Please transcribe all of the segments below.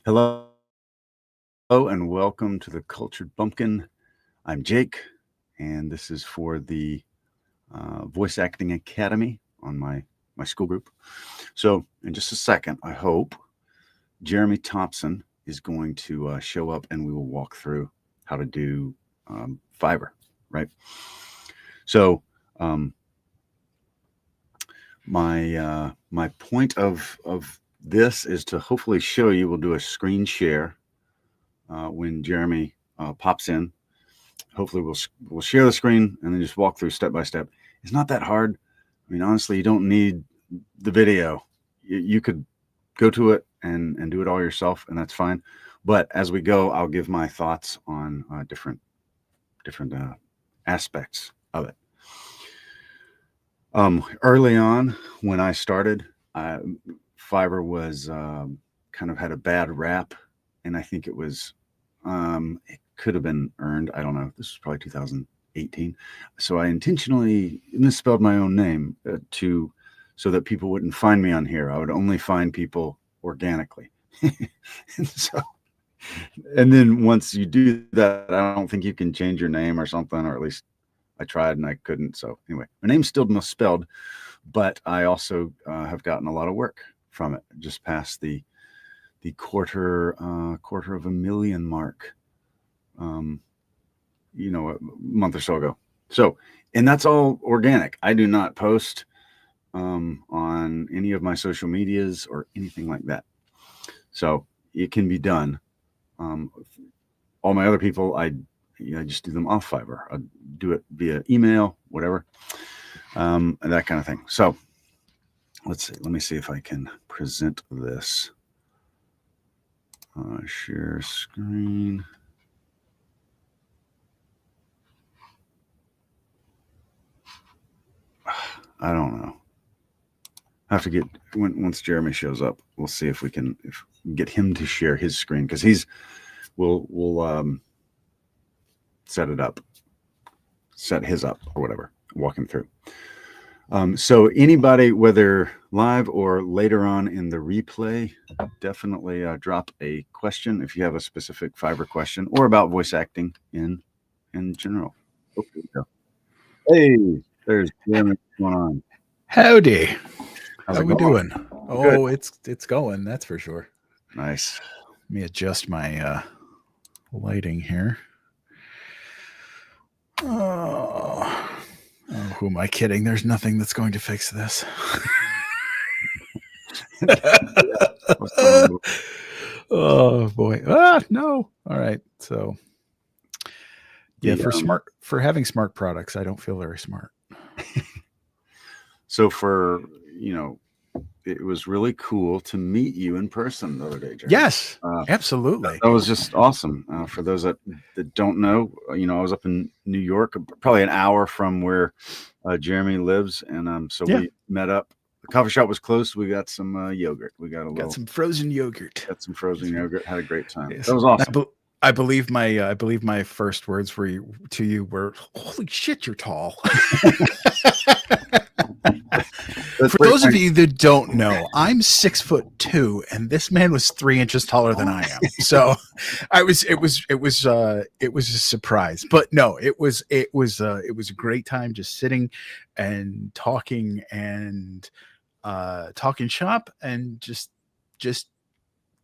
Hello and welcome to the Cultured Bumpkin. I'm Jake, and this is for the Voice Acting Academy on my school group. So, in just a second, I hope Jeremy Thompson is going to show up, and we will walk through how to do Fiverr, right? So, my point of this is to hopefully show you. We'll do a screen share when Jeremy pops in. Hopefully we'll share the screen and then just walk through step by step. It's not that hard. I mean, honestly, you don't need the video. You could go to it and do it all yourself, and that's fine. But as we go, I'll give my thoughts on different aspects of it. Early on, when I started, Fiverr was kind of had a bad rap, and I think it was it could have been earned. I don't know. This was probably 2018. So I intentionally misspelled my own name so that people wouldn't find me on here. I would only find people organically. And then once you do that, I don't think you can change your name or something, or at least I tried and I couldn't. So anyway, my name's still misspelled, but I also have gotten a lot of work from it. Just past the quarter of a million mark, a month or so ago. So, and that's all organic. I do not post on any of my social medias or anything like that. So it can be done. All my other people, I just do them off Fiverr. I do it via email, whatever, that kind of thing. So let's see. Let me see if I can present this. Share screen. I don't know. I have to get once Jeremy shows up, we'll see if we can get him to share his screen, because we'll set his up or whatever, walk him through. So anybody, whether live or later on in the replay, definitely drop a question if you have a specific Fiverr question or about voice acting in general. Oh, there we go. Hey, there's Jeremy. What's going on? Howdy. How's How it we going? doing? Oh, it's going, that's for sure. Nice. Let me adjust my lighting here. Oh, who am I kidding? There's nothing that's going to fix this. Oh boy. No. All right. So yeah, for having smart products, I don't feel very smart. So it was really cool to meet you in person the other day, Jeremy. Yes, absolutely. That was just awesome. For those that don't know, I was up in New York, probably an hour from where Jeremy lives, and so we met up. The coffee shop was closed. We got some yogurt. We got some frozen yogurt. Got some frozen yogurt. Had a great time. Yes. That was awesome. I believe my first words to you were, "Holy shit, you're tall." For those of you that don't know, I'm 6'2", and this man was 3 inches taller than I am. So, it was a surprise, but no, it was a great time just sitting and talking shop and just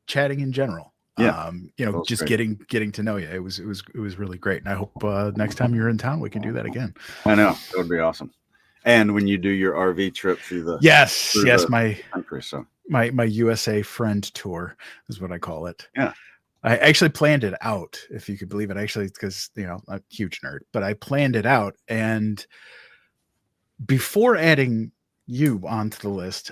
chatting in general. Yeah, just great. getting to know you. It was really great, and I hope next time you're in town we can do that again. I know, that would be awesome. And when you do your RV trip through the my country, so my USA friend tour is what I call it. Yeah, I actually planned it out, if you could believe it. Actually, because I'm a huge nerd, but I planned it out, and before adding you onto the list,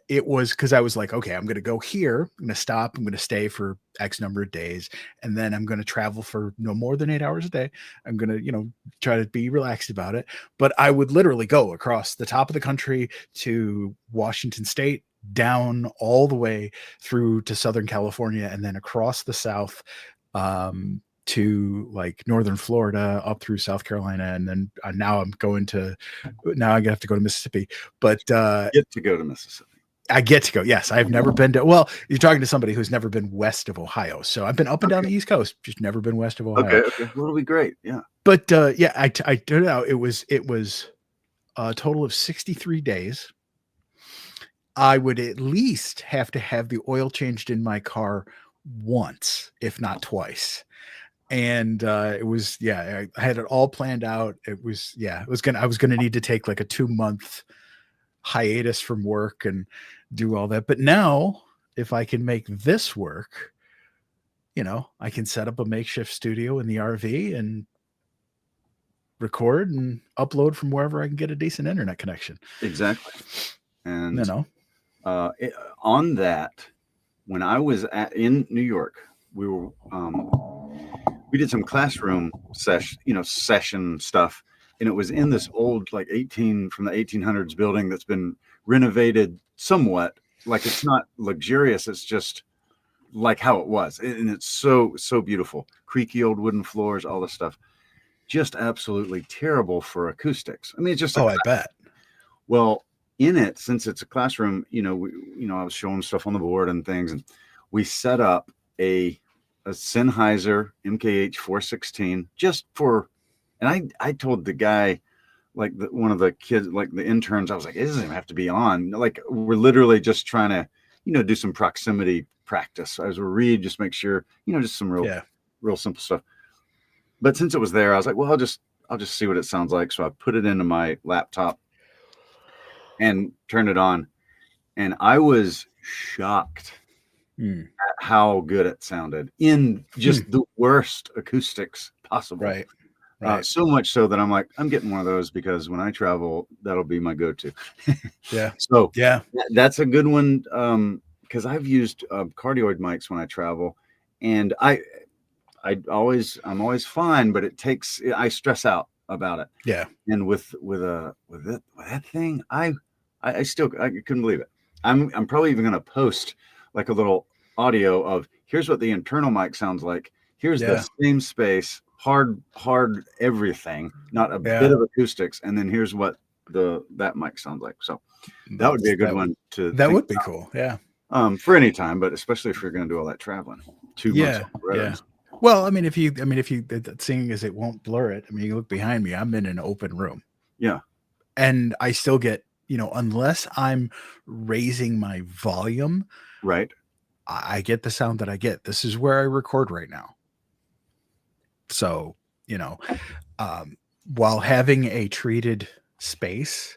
it was because I was like, okay, I'm going to go here, I'm going to stop, I'm going to stay for X number of days, and then I'm going to travel for no more than 8 hours a day. I'm going to, try to be relaxed about it. But I would literally go across the top of the country to Washington State, down all the way through to Southern California, and then across the South to like Northern Florida, up through South Carolina, and then now I have to go to Mississippi. But get to go to Mississippi. I get to go. Yes, I've never been to. Well, you're talking to somebody who's never been west of Ohio. So I've been up and down the East Coast, just never been west of Ohio. Okay. Well, it'll be great. Yeah. But yeah, I turned out it was a total of 63 days. I would at least have to have the oil changed in my car once, if not twice. And it was, yeah, I had it all planned out. It was, yeah, I was gonna need to take like a 2-month hiatus from work and do all that. But now, if I can make this work, I can set up a makeshift studio in the RV and record and upload from wherever I can get a decent internet connection. Exactly. And on that, when I was in New York, we were we did some classroom session stuff, and it was in this old from the 1800s building that's been renovated somewhat. Like, it's not luxurious, it's just like how it was, and it's so beautiful. Creaky old wooden floors, all this stuff. Just absolutely terrible for acoustics. I mean, it's just I bet. Well, in it, since it's a classroom, I was showing stuff on the board and things, and we set up a Sennheiser MKH 416 just for, and I told the guy, like one of the kids, like the interns, I was like, it doesn't even have to be on. Like, we're literally just trying to, do some proximity practice as we read, just make sure, just some real simple stuff. But since it was there, I was like, well, I'll just see what it sounds like. So I put it into my laptop and turned it on, and I was shocked at how good it sounded in just the worst acoustics possible. Right. So much so that I'm like, I'm getting one of those, because when I travel, that'll be my go-to. Yeah. So yeah, that's a good one, because I've used cardioid mics when I travel, and I'm always fine, but I stress out about it. Yeah. And with that thing, I couldn't believe it. I'm probably even going to post like a little audio of, here's what the internal mic sounds like. Here's the same space, hard everything, not a bit of acoustics, and then here's what that mic sounds like. So that would be a good one to. That would be cool. Yeah. For any time, but especially if you're going to do all that traveling. 2 months. Yeah. Well, I mean, if you, seeing as it won't blur it, I mean, you look behind me, I'm in an open room. Yeah. And I still get, unless I'm raising my volume, right, I get the sound that I get. This is where I record right now. So, while having a treated space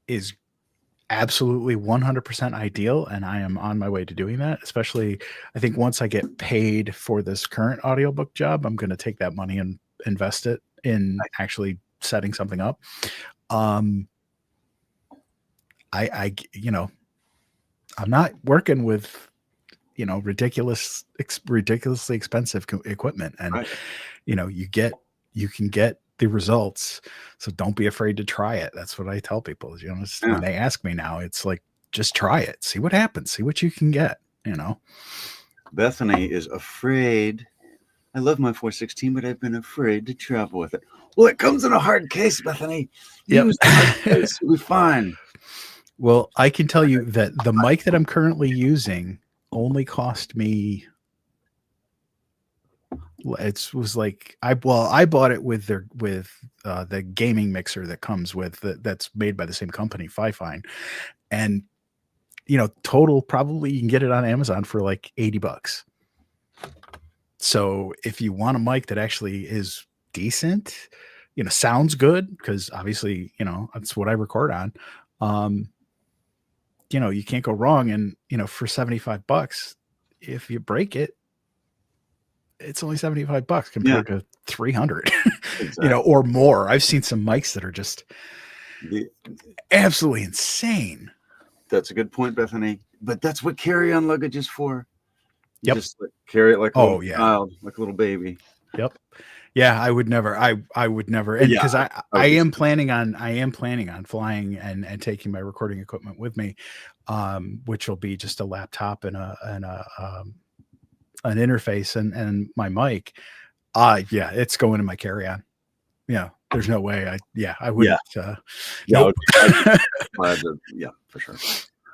is absolutely 100% ideal, and I am on my way to doing that, especially I think once I get paid for this current audiobook job, I'm going to take that money and invest it in actually setting something up. I'm not working with ridiculously expensive equipment, and you can get the results. So don't be afraid to try it. That's what I tell people. When they ask me now, it's like, just try it, see what happens, see what you can get. Bethany is afraid. I love my 416, but I've been afraid to travel with it. Well, it comes in a hard case, Bethany. Use the hard case. We'll be fine. Well, I can tell you that the mic that I'm currently using only cost me. It was like I bought it with the gaming mixer that comes with that's made by the same company, Fifine, and total probably you can get it on Amazon for like $80. So if you want a mic that actually is decent, sounds good, because obviously that's what I record on. You can't go wrong, and for $75, if you break it, it's only $75 compared to $300, exactly. Or more. I've seen some mics that are just absolutely insane. That's a good point, Bethany. But that's what carry-on luggage is for. You Yep. just carry it like a little child, like a little baby. Yep. Yeah, I would never. I would never, and because I am planning on flying and taking my recording equipment with me, which will be just a laptop and an interface and my mic. Yeah, it's going in my carry-on. Yeah, there's no way. I wouldn't. Nope. Yeah, for sure.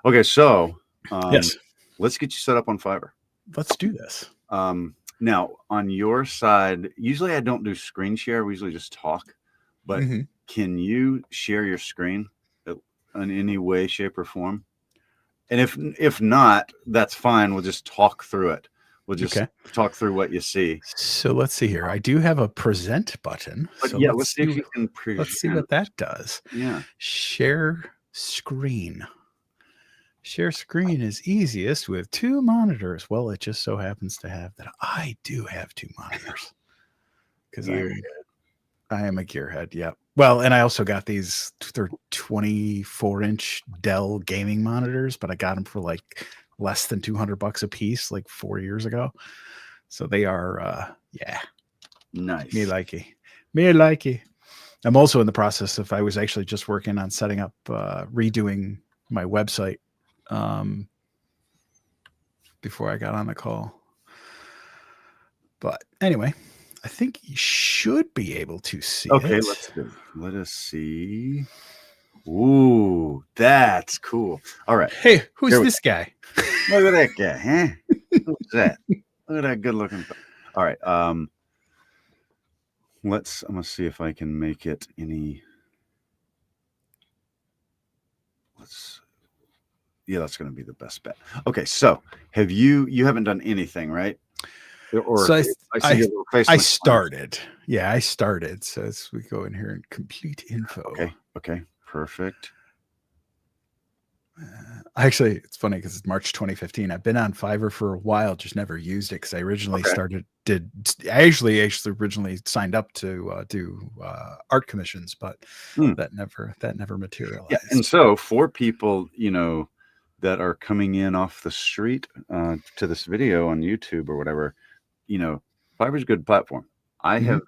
Okay, so Yes, let's get you set up on Fiverr. let's do this. Now, on your side, usually I don't do screen share. We usually just talk. But Mhm. can you share your screen in any way, shape, or form? And if not, that's fine. We'll just talk through it. We'll just Okay. talk through what you see. So let's see here. I do have a present button. But So yeah, let's see if you can let's see present. what that does. Yeah. Share screen. Share screen is easiest with 2 monitors. Well, it just so happens to have that I do have 2 monitors because I am a gearhead. Yeah. Well, and I also got these. They're 24-inch Dell gaming monitors, but I got them for like less than $200 a piece, like 4 years ago. So they are, yeah, Nice. me likey, me likey. I'm also in the process of. I was actually just working on setting up, redoing my website before I got on the call. But anyway, I think you should be able to see Okay, it. let's do. Let us see. Ooh, that's cool. All right. Hey, who's Here we this guy? Look at that guy, huh? Who's that? Look at that good looking. All right. I'm gonna see if I can make it any. Yeah, that's gonna be the best bet. Okay, so you haven't done anything, right? Or So I see your little face. I started. Yeah, I started. So as we go in here and complete info. Okay, perfect. Actually, it's funny because it's March 2015. I've been on Fiverr for a while, just never used it because I originally originally signed up to do art commissions, but that never materialized. Yeah, and so for people, that are coming in off the street to this video on YouTube or whatever, Fiverr's a good platform. I've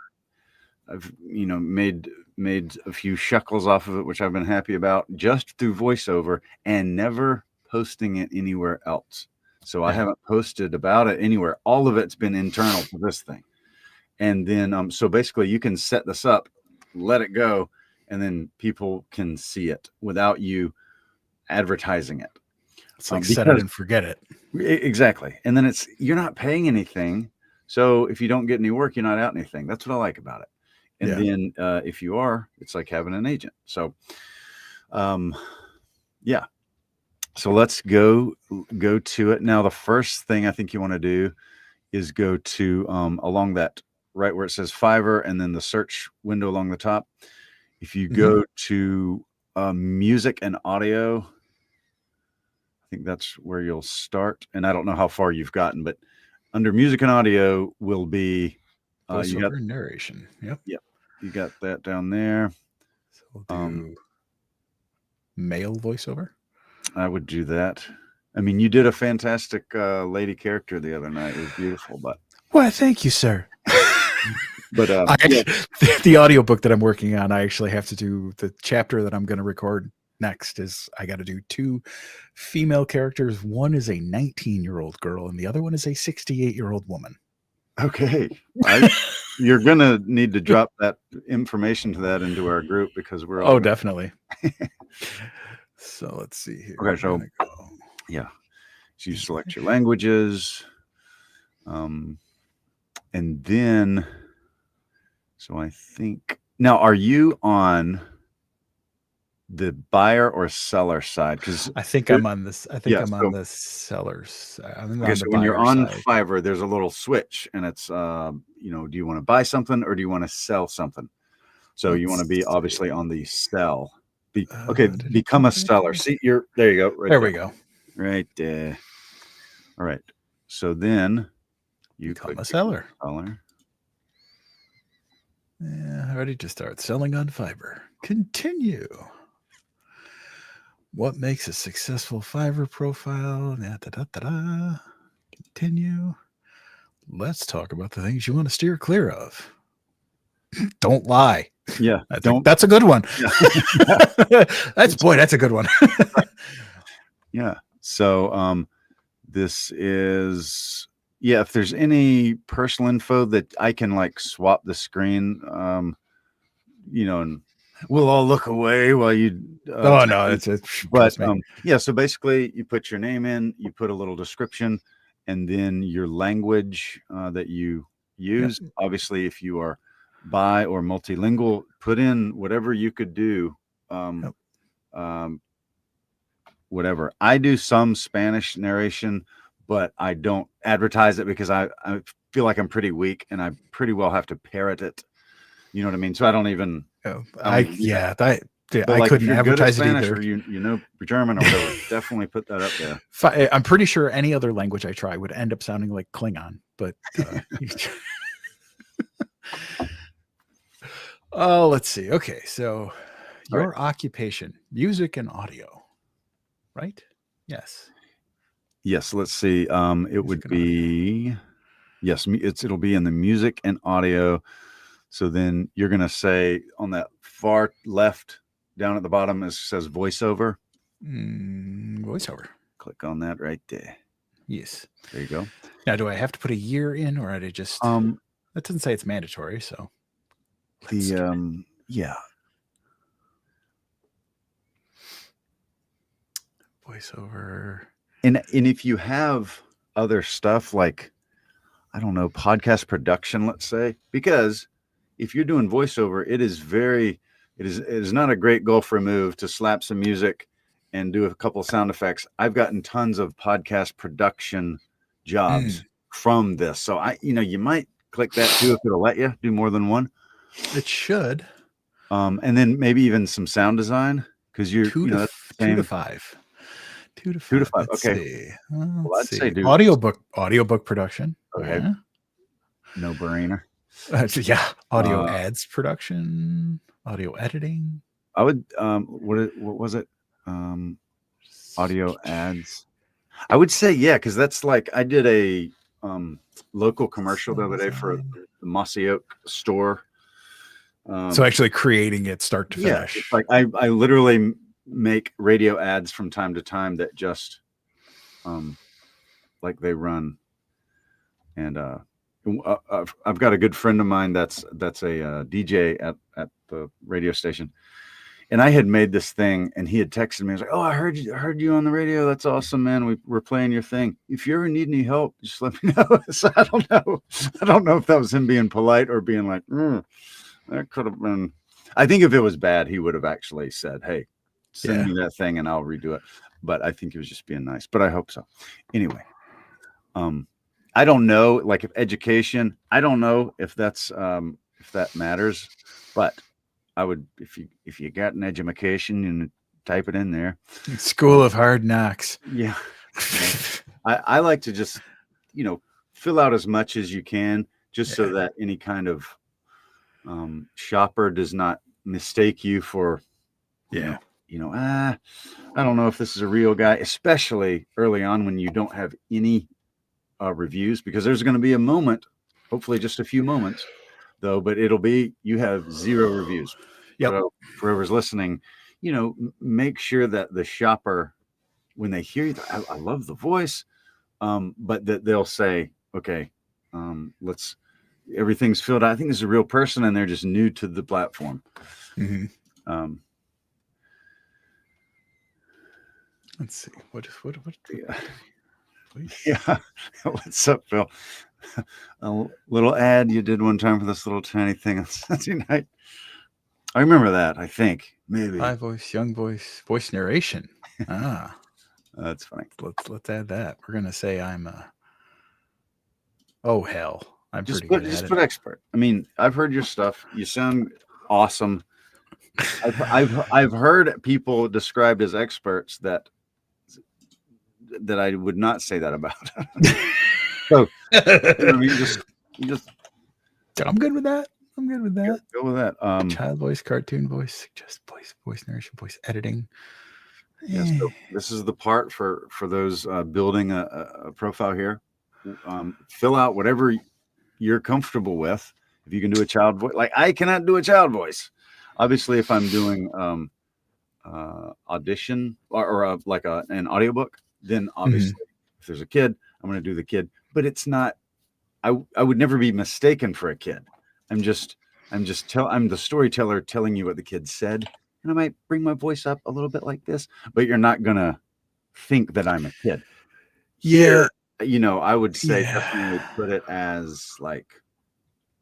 made a few shekels off of it, which I've been happy about, just through voiceover and never posting it anywhere else. So I haven't posted about it anywhere. All of it's been internal to this thing. And then so basically you can set this up, let it go, and then people can see it without you advertising it. It's like set it and forget it. Exactly. And then you're not paying anything. So if you don't get any work, you're not out anything. That's what I like about it. And then if you are, it's like having an agent. So yeah. So let's go to it. Now, the first thing I think you want to do is go to along that right where it says Fiverr and then the search window along the top. If you go to music and audio, I think that's where you'll start. And I don't know how far you've gotten, but under music and audio will be voiceover and narration. Yep. You got that down there. So we'll do male voiceover. I would do that. I mean, you did a fantastic lady character the other night. It was beautiful, but well, thank you, sir. But the audiobook that I'm working on, I actually have to do the chapter that I'm going to record next is I got to do 2 female characters. One is a 19-year-old girl and the other one is a 68-year-old woman. Okay. You're going to need to drop that information to that into our group because we're all definitely. So let's see here. Okay, so yeah. So you select your languages. And then so I think now are you on the buyer or seller side? Because I think I'm on this. I think I'm on the seller's side. Okay, so when you're on Fiverr, there's a little switch, and it's do you want to buy something or do you want to sell something? So you want to be obviously on the sell. Become a seller. See, there you go. Right there we go. Right there. All right. So then you become a seller. Yeah, ready to start selling on Fiverr. Continue. What makes a successful Fiverr profile? Continue. Let's talk about the things you want to steer clear of. Don't lie. Yeah, that's a good one. Yeah. that's a good one. Yeah. So this is if there's any personal info that I can like swap the screen, and We'll all look away while you. Oh Type no, in. it's But trust me. yeah, so basically, you put your name in, you put a little description, and then your language that you Yep. use. Obviously, if you are bi or multilingual, put in whatever you could do. Um, Yep. um, Whatever. I do some Spanish narration, but I don't advertise it because I feel like I'm pretty weak and I pretty well have to parrot it. You know what I mean? So I don't even do that. I But like if couldn't you're good at advertise it Spanish either. or you know German or whatever, definitely put that up there. I'm pretty sure any other language I try would end up sounding like Klingon, but oh, let's see. Okay, so All right. your occupation, music and audio, right? Yes. Yes, let's see. It would Music and audio. be yes, it'll be in the music and audio. So then you're gonna say on that far left down at the bottom it says voiceover. Voiceover. Click on that right there. Yes. There you go. Now, do I have to put a year in, or did I just? That doesn't say it's mandatory. So yeah. Voiceover. And if you have other stuff like I don't know, podcast production, let's say, because if you're doing voiceover, it is not a great gulf remove to slap some music and do a couple of sound effects. I've gotten tons of podcast production jobs from this. So you might click that too if it'll let you do more than one. It should. And then maybe even some sound design because you're 2 to 5. 2 to 5. 2 to 5. Let's Okay. see. Well, I'd say do audiobook production. Okay. No brainer. Yeah. Audio ads production, audio editing. I would what was it? Audio ads. I would say yeah, because that's like I did a local commercial the other day for the Mossy Oak store. So actually creating it start to finish. It's like I literally make radio ads from time to time that just like they run. And I've got a good friend of mine that's a DJ at the radio station. And I had made this thing and he had texted me. He was like, "Oh, I heard you on the radio. That's awesome, man. We're playing your thing. If you ever need any help, just let me know." So I don't know if that was him being polite or being like, that could have been. I think if it was bad, he would have actually said, "Hey, send me that thing and I'll redo it." But I think he was just being nice. But I hope so. Anyway, I don't know, like if education, I don't know if that's if that matters, but I would if you got an education and type it in there. School of Hard Knocks. Yeah. I like to just, fill out as much as you can just so that any kind of shopper does not mistake you for I don't know if this is a real guy, especially early on when you don't have any reviews, because there's going to be a moment, hopefully just a few moments though, but it'll be you have 0 reviews. So for whoever's listening, make sure that the shopper, when they hear you, I love the voice, but that they'll say, okay, everything's filled out. I think this is a real person and they're just new to the platform. Let's see. What yeah. What's up, Phil? A little ad you did one time for this little tiny thing on Sunday night. I remember that. I think maybe high voice, young voice narration. That's funny. Let's add that. We're gonna say I'm oh hell, I'm just pretty good just at put it. expert. I mean, I've heard your stuff. You sound awesome. I've heard people described as experts that I would not say that about. So you just I'm good with that. I'm good with that. Go with that. Child voice, cartoon voice, suggest voice narration, voice editing. Yes. So this is the part for those building a profile here. Fill out whatever you're comfortable with. If you can do a child voice, like I cannot do a child voice. Obviously, if I'm doing audition or like an audiobook, then obviously if there's a kid, I'm going to do the kid. But it's not. I would never be mistaken for a kid. I'm I'm the storyteller telling you what the kid said, and I might bring my voice up a little bit like this, but you're not gonna think that I'm a kid. Yeah. Here, I would say Yeah. definitely put it as like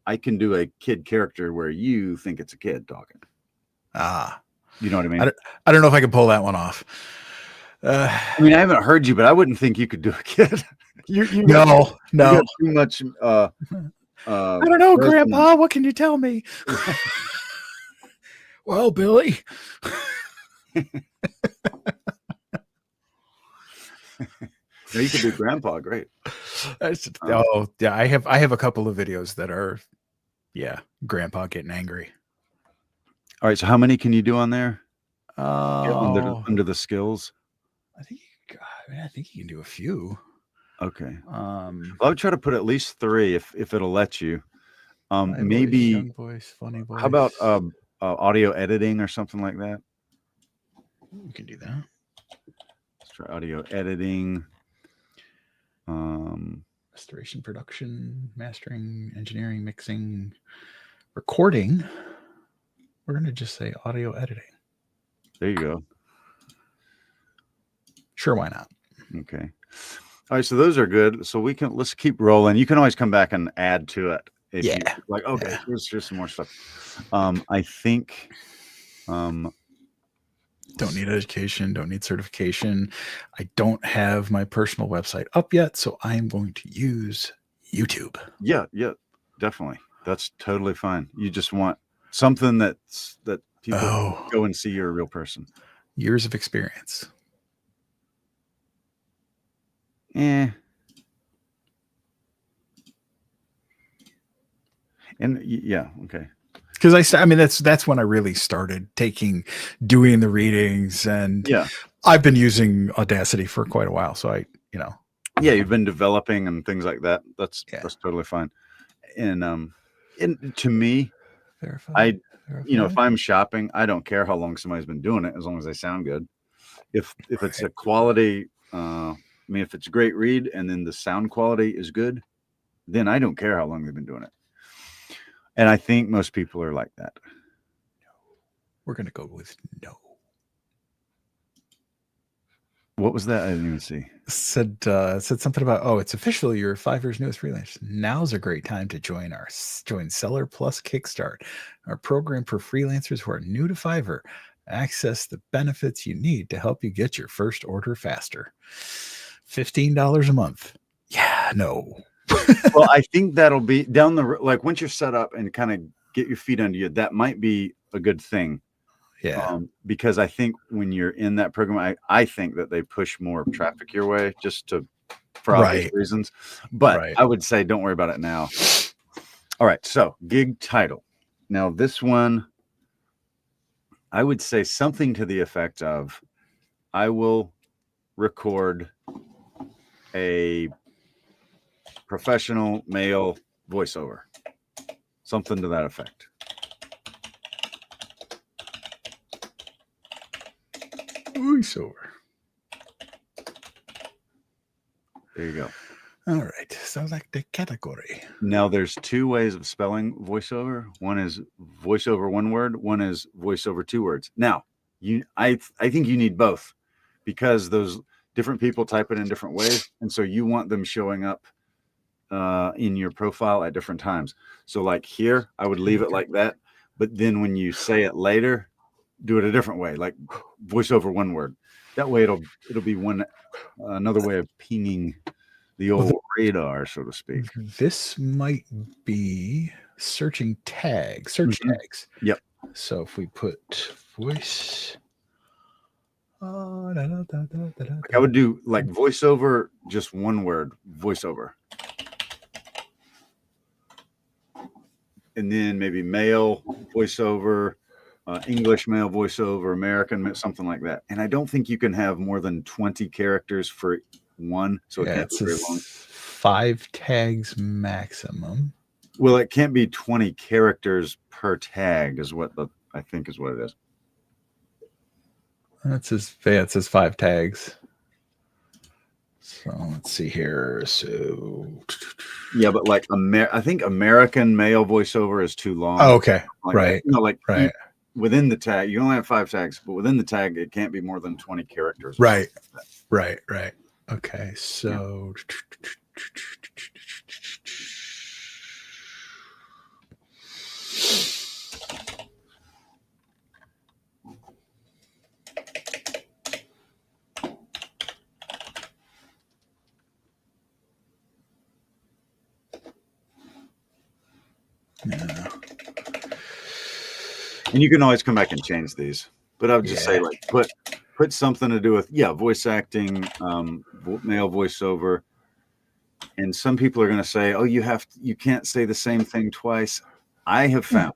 I can do a kid character where you think it's a kid talking. Ah. You know what I I mean? don't know if I can pull that one off. I mean, I haven't heard you, but I wouldn't think you could do a kid. You got no. too much I don't know, resonance. Grandpa. What can you tell me? Well, Billy. No, you could be grandpa. Great. Oh yeah, I have a couple of videos that are, Grandpa getting angry. All right. So how many can you do on there? Oh, Under the skills. I think you can do a few. Okay. Well, I would try to put at least 3 if it'll let you. Maybe voice, young voice, funny voice. how about audio editing or something like that? You can do that. Let's try audio editing. Restoration, production, mastering, engineering, mixing, recording. We're gonna just say audio editing. There you go. Sure, why not? Okay. All right, so those are good. So let's keep rolling. You can always come back and add to it if you like. Okay, here's some more stuff. I think. Don't need education. Don't need certification. I don't have my personal website up yet, so I am going to use YouTube. Yeah, definitely. That's totally fine. You just want something that people go and see you're a real person. Years of experience. And yeah, okay. Because that's when I really started doing the readings, and I've been using Audacity for quite a while. So you've been developing and things like that. That's totally fine. And to me, verify. If I'm shopping, I don't care how long somebody's been doing it as long as they sound good. If it's a quality, if it's a great read and then the sound quality is good, then I don't care how long they've been doing it. And I think most people are like that. We're going to go with no. What was that? I didn't even see. Said something about, it's officially your Fiverr's newest freelance. Now's a great time to join Seller Plus Kickstart, our program for freelancers who are new to Fiverr. Access the benefits you need to help you get your first order faster. $15 a month. Yeah, no. Well, I think that'll be down once you're set up and kind of get your feet under you, that might be a good thing. Yeah. Because I think when you're in that program, I think that they push more traffic your way for obvious reasons. But I would say don't worry about it now. All right. So gig title. Now this one, I would say something to the effect of, I will record a professional male voiceover, something to that effect. Voiceover. There you go. All right. Select the category. Now there's 2 ways of spelling voiceover. One is voiceover 1 word. One is voiceover 2 words. Now I think you need both, because those different people type it in different ways. And so you want them showing up in your profile at different times. So like here, I would leave it like that. But then when you say it later, do it a different way, like voiceover 1 word. That way it'll be another way of pinging the old radar, so to speak. This might be search tags. Yep. So if we put voice, I would do like voiceover, just 1 word, voiceover. And then maybe male voiceover, English male voiceover, American, something like that. And I don't think you can have more than 20 characters for one. So it can't be very long. 5 tags maximum. Well, it can't be 20 characters per tag is what I think is what it is. It says 5 tags. So let's see here. So Yeah, but like I think American male voiceover is too long. Oh, okay. Like Right. that. Like Right. within the tag, you only have 5 tags, but within the tag, it can't be more than 20 characters. Or Right. something like Right. Right. Okay. So. Yeah. And you can always come back and change these. But I would just say, like, put something to do with voice acting, male voiceover. And some people are going to say, "Oh, you can't say the same thing twice." I have found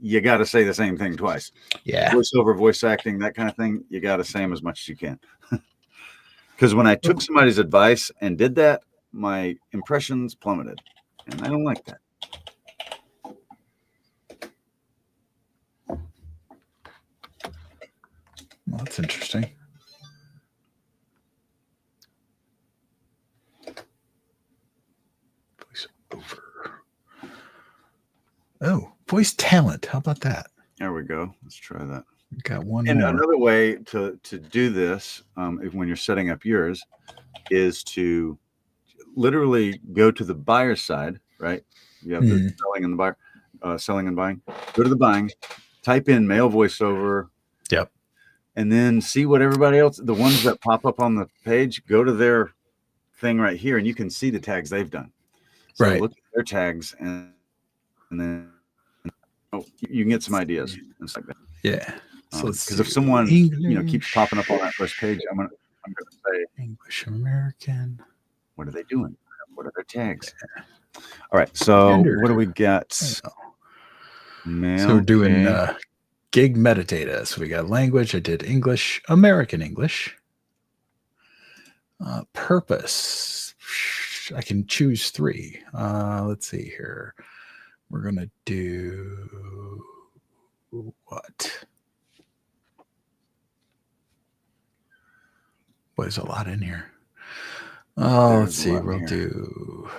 you got to say the same thing twice. Yeah. Voiceover, voice acting, that kind of thing, you got to say them as much as you can. Because when I took somebody's advice and did that, my impressions plummeted, and I don't like that. Well, that's interesting. Voice over. Oh, voice talent. How about that? There we go. Let's try that. Got one And more. another way to do this, when you're setting up yours, is to literally go to the buyer side, right? You have the selling and the buyer, selling and buying. Go to the buying, type in male voiceover. Yep. And then see what everybody else, the ones that pop up on the page, go to their thing right here, and you can see the tags they've done. So Right. look at their tags, and then you can get some ideas and stuff like that. Yeah. So Because if someone keeps popping up on that first page, I'm gonna say English American. What are they doing? What are their tags? All right. So what do we got? Male, so we're doing gig metadata. So we got language. I did English, American English. Purpose. I can choose 3. Let's see here. We're gonna do what? What is a lot in here? Oh, let's see. We'll do.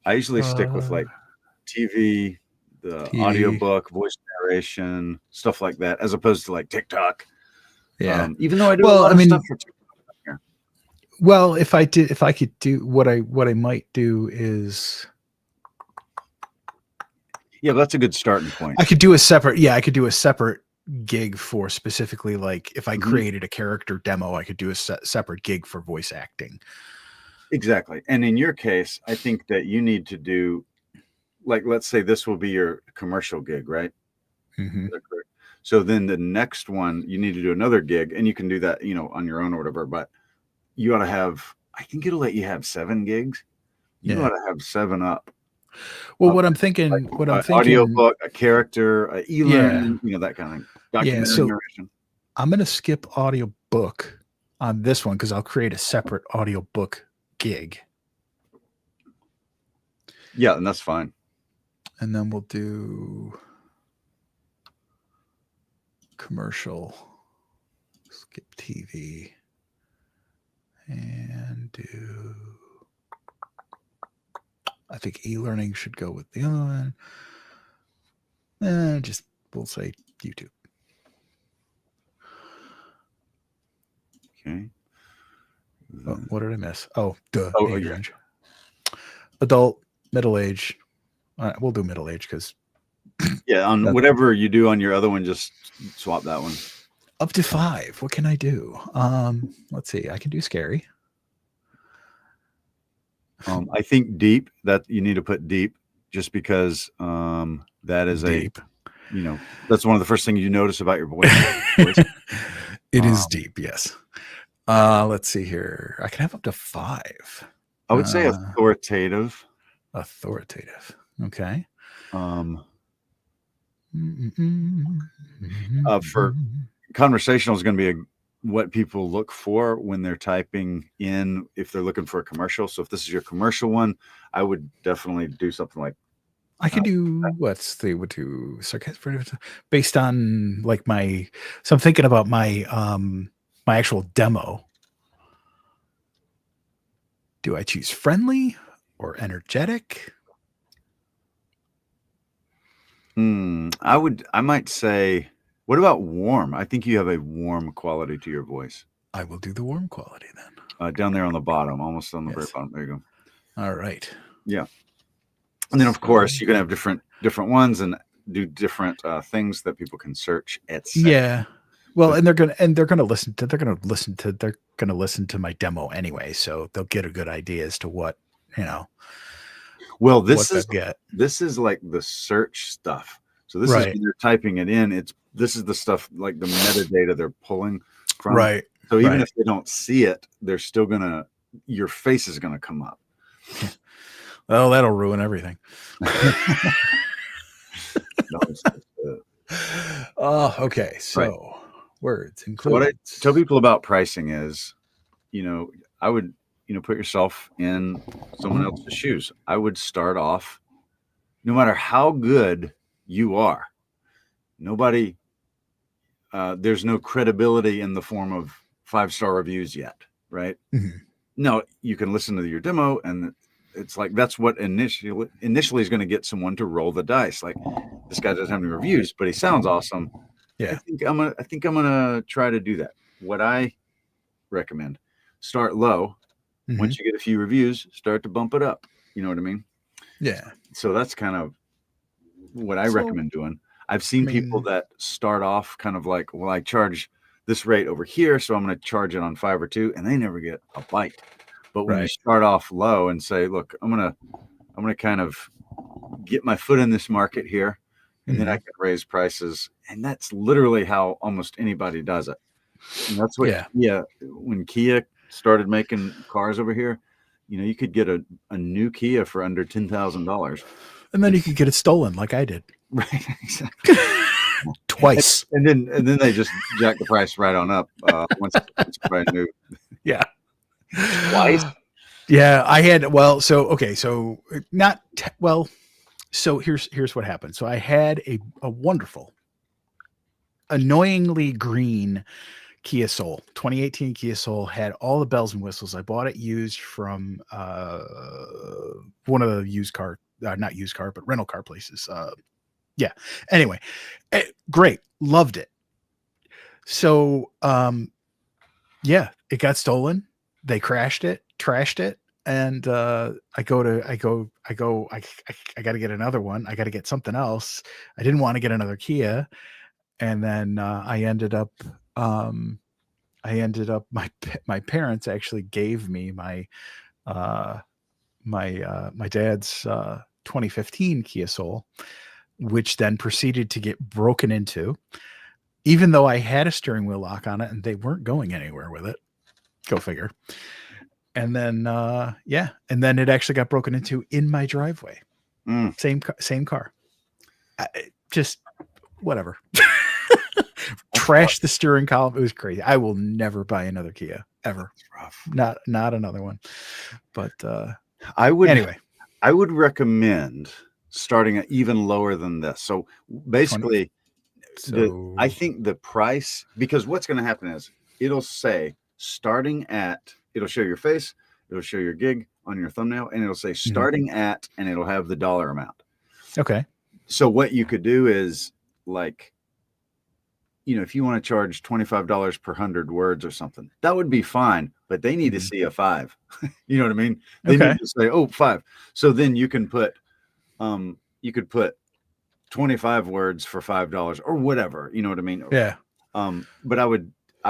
I usually stick with like TV, the audiobook, voice narration, stuff like that, as opposed to like TikTok. Yeah. Even though I do a lot of stuff for TikTok here. Well, if I could do what I might do is. Yeah, that's a good starting point. I could do a separate gig for specifically, like if I created a character demo, I could do a separate gig for voice acting. Exactly. And in your case, I think that you need to do, like, let's say this will be your commercial gig, right? Mm-hmm. So then the next one, you need to do another gig, and you can do that, on your own or whatever, but you ought to have, I think it'll let you have 7 gigs. You ought to have 7 up. Well, what I'm thinking, audiobook, a character, e-learning, that kind of thing. Documentary so narration. I'm going to skip audiobook on this one because I'll create a separate audiobook gig. Yeah, and that's fine. And then we'll do commercial, skip TV, and do. I think e-learning should go with the other one. Just we'll say YouTube. Okay. Oh, what did I miss? Oh, duh. Age range. Adult, middle age. We'll do middle age because. Yeah, on whatever you do on your other one, just swap that one. Up to 5. What can I do? Let's see. I can do scary. I think deep, that you need to put deep, just because that is deep. That's one of the first things you notice about your voice. It is deep, yes. Let's see here. I can have up to 5. I would say authoritative. Authoritative. Okay. For conversational is going to be what people look for when they're typing in, if they're looking for a commercial. So if this is your commercial one, I would definitely do something like. I can do sarcastic based on like my. So I'm thinking about my my actual demo. Do I choose friendly or energetic? I might say, what about warm? I think you have a warm quality to your voice. I will do the warm quality then. Down there on the bottom, almost on the very Yes. bottom. There you go. All right. Yeah. And then of course you can have different ones and do different things that people can search, etc. Yeah. Well, and they're gonna listen to my demo anyway, so they'll get a good idea as to what Well, what they'll get. this is like the search stuff. So this is Right. when you're typing it in. This is the stuff like the metadata they're pulling from. Right. So even Right. if they don't see it, they're still your face is gonna come up. Well, that'll ruin everything. No, Oh, okay. So words include. what I tell people about pricing is, I would, put yourself in someone else's shoes. I would start off, no matter how good you are, nobody, there's no credibility in the form of 5-star reviews yet, right? Mhm. No, you can listen to your demo and it's like that's what initially is going to get someone to roll the dice. Like, this guy doesn't have any reviews, but he sounds awesome. Yeah. I think I'm gonna try to do that. What I recommend: start low. Mhm. Once you get a few reviews, start to bump it up. You know what I mean? Yeah. So that's kind of what I recommend doing. I've seen people that start off kind of like, well, I charge this rate over here, so I'm going to charge it on Fiverr too, and they never get a bite. But when you start off low and say, look, I'm gonna kind of get my foot in this market here, and then I can raise prices, and that's literally how almost anybody does it. And that's what when Kia started making cars over here, you could get a new Kia for under $10,000, and then you could get it stolen, like I did. Right, exactly. Twice, and then they just jack the price right on up once it's brand new. Yeah. Twice. Yeah, I had. Well, so okay, so not well. So here's what happened. So I had a wonderful, annoyingly green Kia Soul, 2018 Kia Soul, had all the bells and whistles. I bought it used from one of the used car, not used car, but rental car places. Yeah. Anyway, great, loved it. So yeah, it got stolen. They crashed it, trashed it, and I got to get another one. I got to get something else. I didn't want to get another Kia, and then I ended up my parents actually gave me my dad's 2015 Kia Soul, which then proceeded to get broken into, even though I had a steering wheel lock on it and they weren't going anywhere with it. Go figure. And then and then it actually got broken into in my driveway. Same car. Just whatever. Trashed the steering column. It was crazy. I will never buy another Kia ever. Not another one. But I would recommend starting at even lower than this. So basically, I think the price, because what's going to happen is it'll say it'll show your face, it'll show your gig on your thumbnail, and it'll say starting at, and it'll have the dollar amount. Okay. So what you could do is, like, if you want to charge $25 per 100 words or something, that would be fine, but they need to see a 5. You know what I mean? They need to say, 5. So then you can put, you could put 25 words for $5 or whatever, you know what I mean? Yeah. But I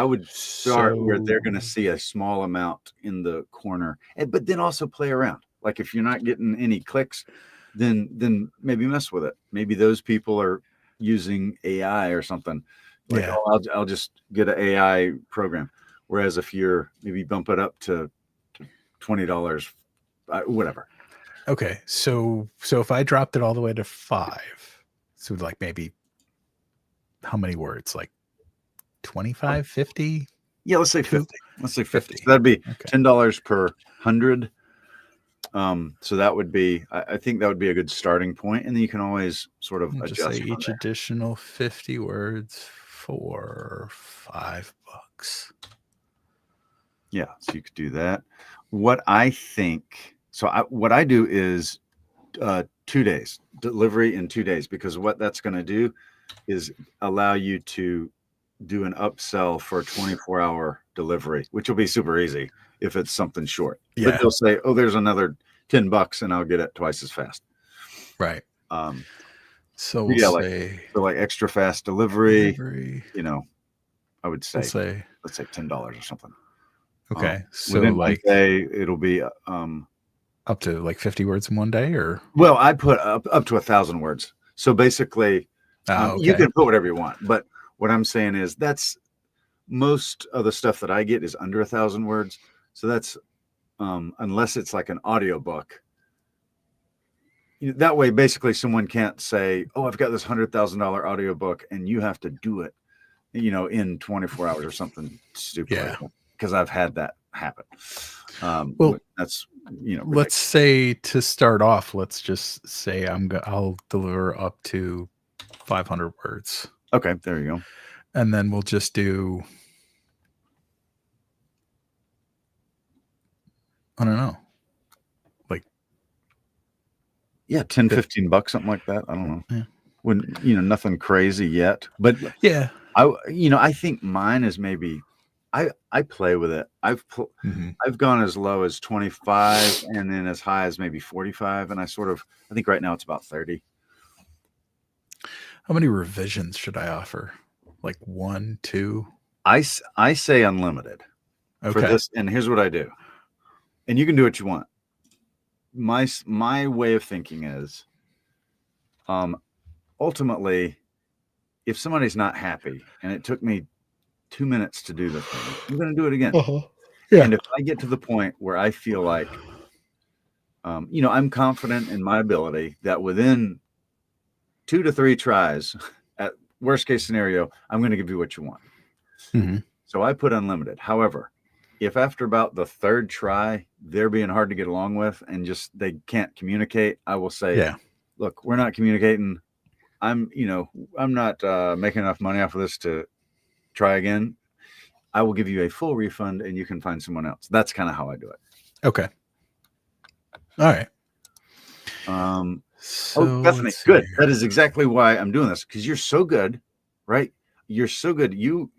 would start where they're going to see a small amount in the corner, but then also play around. Like, if you're not getting any clicks, then maybe mess with it. Maybe those people are using AI or something. Like, I'll just get an AI program. Whereas if you're maybe bump it up to $20, whatever. Okay. So if I dropped it all the way to 5, so like maybe how many words? Like 25, 50? Yeah, let's say 50. Let's say 50. So that'd be $10 per 100. So that would be, I think that would be a good starting point, and then you can always sort of adjust. Each additional 50 words for $5. Yeah, so you could do that. What I think, So what I do is 2 days delivery in 2 days, because what that's going to do is allow you to do an upsell for a 24-hour delivery, which will be super easy if it's something short. But Yeah. they'll say, oh, there's another $10 and I'll get it twice as fast. Right. So we'll yeah, say like extra fast delivery, delivery. you know, I would say, We'll say, let's say $10 or something. okay. So Within like 1 day, it'll be up to like 50 words in one day, or well, I put up to 1,000 words. So basically, you okay. can put whatever you want. But what I'm saying is that's most of the stuff that I get is under 1,000 words. So that's unless it's like an audiobook. That way, basically, someone can't say, "Oh, I've got this $100,000 audiobook," and you have to do it, in 24 hours or something stupid like that. Because I've had that happen. Well, that's let's ridiculous. say to start off, let's just say I'll deliver up to 500 words, Okay, there you go. and then we'll just do, I don't know, like Yeah, 10, $15, something like that. I don't know. Yeah. When nothing crazy yet, but yeah. I think mine is maybe I play with it. I've gone as low as 25 and then as high as maybe 45, and I think right now it's about 30. How many revisions should I offer? Like 1, 2? I say unlimited for Okay. this, and here's what I do. And you can do what you want. My way of thinking is ultimately, if somebody's not happy and it took me 2 minutes to do the thing, I'm going to do it again. Yeah. And if I get to the point where I feel like, I'm confident in my ability that within 2 to 3 tries, at worst case scenario, I'm going to give you what you want. Mhm. So I put unlimited. However, if after about the 3rd try, they're being hard to get along with and just they can't communicate, I will say, Yeah. look, we're not communicating. I'm not making enough money off of this to try again. I will give you a full refund and you can find someone else. That's kind of how I do it. Okay. All right. So Bethany, good. That is exactly why I'm doing this, because you're so good, right? You're so good. You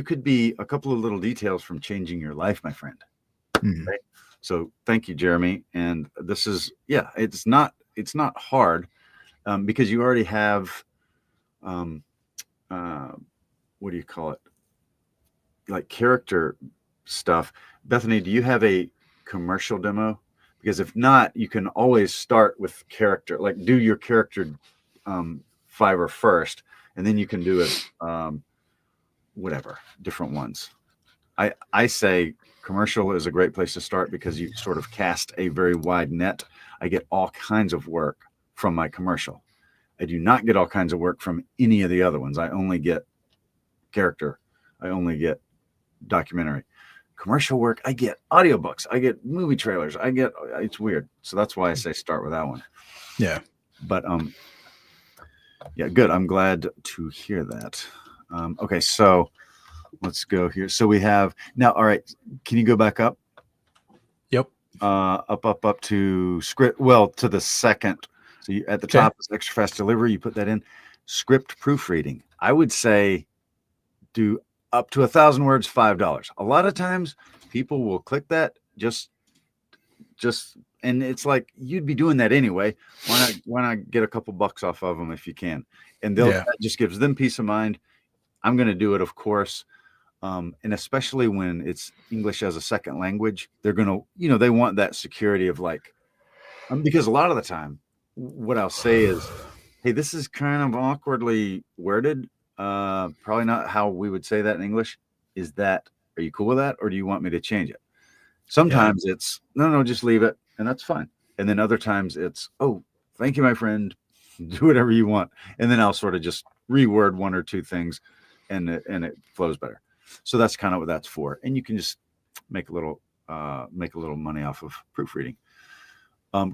could be a couple of little details from changing your life, my friend. Mhm. Right? So thank you, Jeremy. And this is, it's not hard because you already have, what do you call it? Like character stuff. Bethany, do you have a commercial demo? Because if not, you can always start with character, like do your character Fiverr first, and then you can do it whatever, different ones. I say commercial is a great place to start because you sort of cast a very wide net. I get all kinds of work from my commercial. I do not get all kinds of work from any of the other ones. I only get character. I only get documentary. Commercial work, I get audiobooks, I get movie trailers, it's weird. So that's why I say start with that one. Yeah. But yeah, good. I'm glad to hear that. Okay, so let's go here. So we have now, all right, can you go back up? Yep. Up to script, well, to the second. So you, at the top is extra fast delivery, you put that in. Script proofreading, I would say do up to 1,000 words, $5. A lot of times people will click that just, and it's like, you'd be doing that anyway. Why not get a couple bucks off of them if you can? And that just gives them peace of mind. I'm going to do it, of course. And especially when it's English as a second language, they're going to, they want that security of like, because a lot of the time what I'll say is, hey, this is kind of awkwardly worded. Probably not how we would say that in English. Are you cool with that? Or do you want me to change it? Sometimes it's, no, just leave it. And that's fine. And then other times it's, oh, thank you, my friend. Do whatever you want. And then I'll sort of just reword 1 or 2 things and it flows better. So that's kind of what that's for. And you can just make a little money off of proofreading.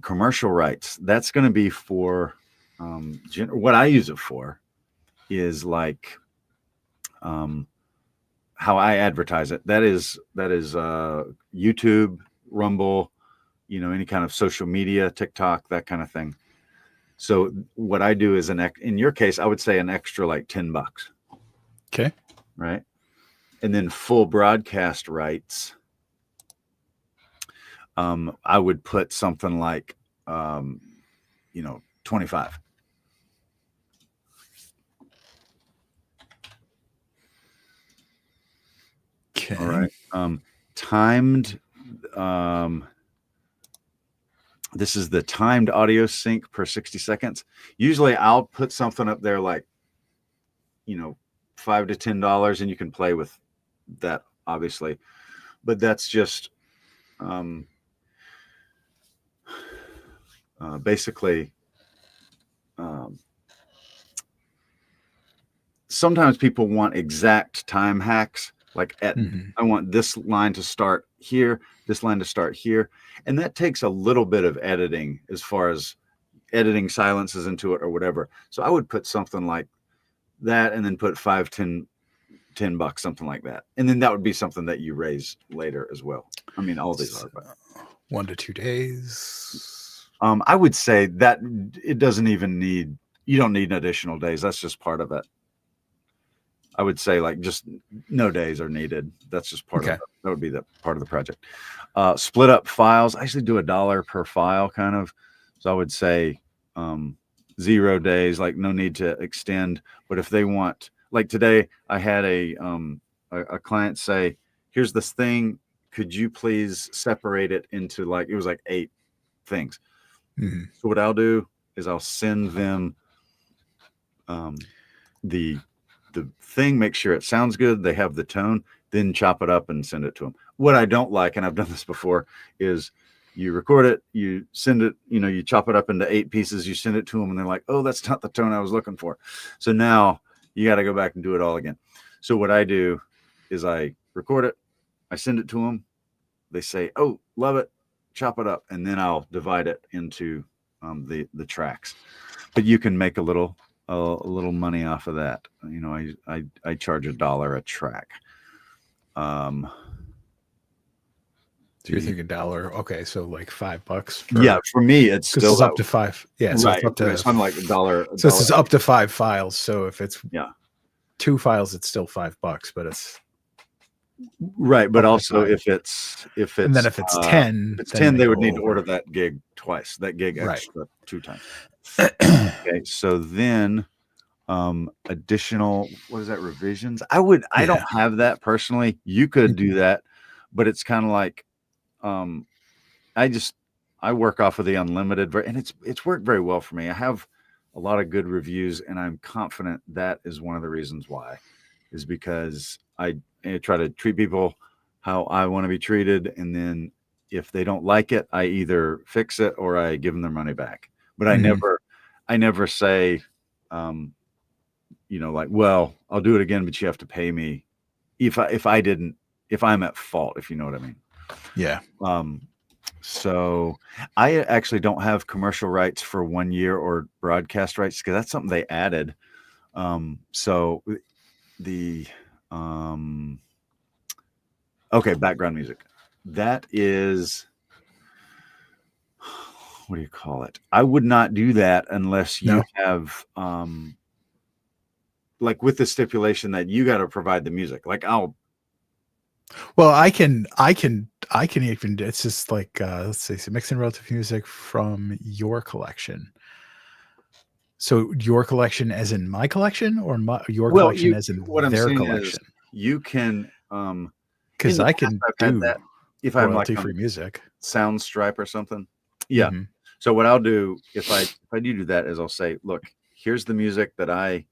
Commercial rights. That's going to be for, what I use it for is like, how I advertise it. That is YouTube, Rumble, any kind of social media, TikTok, that kind of thing. So what I do is in your case, I would say an extra like $10, Okay. right? And then full broadcast rights. I would put something like, 25. Okay. All right. Timed. This is the timed audio sync per 60 seconds. Usually I'll put something up there like, $5 to $10, and you can play with that, obviously. But that's just basically sometimes people want exact time hacks. Like I want this line to start here, this line to start here. And that takes a little bit of editing as far as editing silences into it or whatever. So I would put something like that and then put $5, $10, something like that. And then that would be something that you raise later as well. I mean, all these are, but 1 to 2 days. I would say that it doesn't even need, you don't need additional days. That's just part of it. I would say like just no days are needed. That's just part of it. That would be the part of the project. Split up files. I actually do $1 per file kind of. So I would say 0 days, like no need to extend. But if they want, like today, I had a client say, here's this thing. Could you please separate it into like, it was like 8 things. So what I'll do is I'll send them the thing, make sure it sounds good, they have the tone, then chop it up and send it to them. What I don't like, and I've done this before, is you record it, you send it, you chop it up into 8 pieces, you send it to them, and they're like, oh, that's not the tone I was looking for. So now you got to go back and do it all again. So what I do is I record it, I send it to them, they say, oh, love it, chop it up, and then I'll divide it into the tracks. But you can make a little money off of that. I charge $1 a track. So you're thinking $1. Okay, so like $5. Yeah, for me it's still it's up to 5. Yeah, so right. it's up to I'm like $1. So this is up to 5 files. So if it's 2 files, it's still $5, but it's right. But also if it's and then if it's 10, it's 10, they would need to order that gig twice. That gig extra 2 times. Okay, so then additional, what is that, revisions? I don't have that personally. You could do that, but it's kind of like I work off of the unlimited, and it's worked very well for me. I have a lot of good reviews, and I'm confident that is one of the reasons why, is because I try to treat people how I want to be treated, and then if they don't like it, I either fix it or I give them their money back. But I never say, like, well, I'll do it again, but you have to pay me if I'm at fault, if you know what I mean. Yeah. So I actually don't have commercial rights for 1 year or broadcast rights because that's something they added. So the okay, background music. That is, what do you call it? I would not do that unless you have like with the stipulation that you got to provide the music. Like I can even, it's just like let's see, so mix and relative music from your collection. So your collection as in my collection, or your collection as in their collection? You can because I can do that if I'm like royalty-free music, Soundstripe or something. Yeah. So what I'll do if I do that is I'll say, look, here's the music that I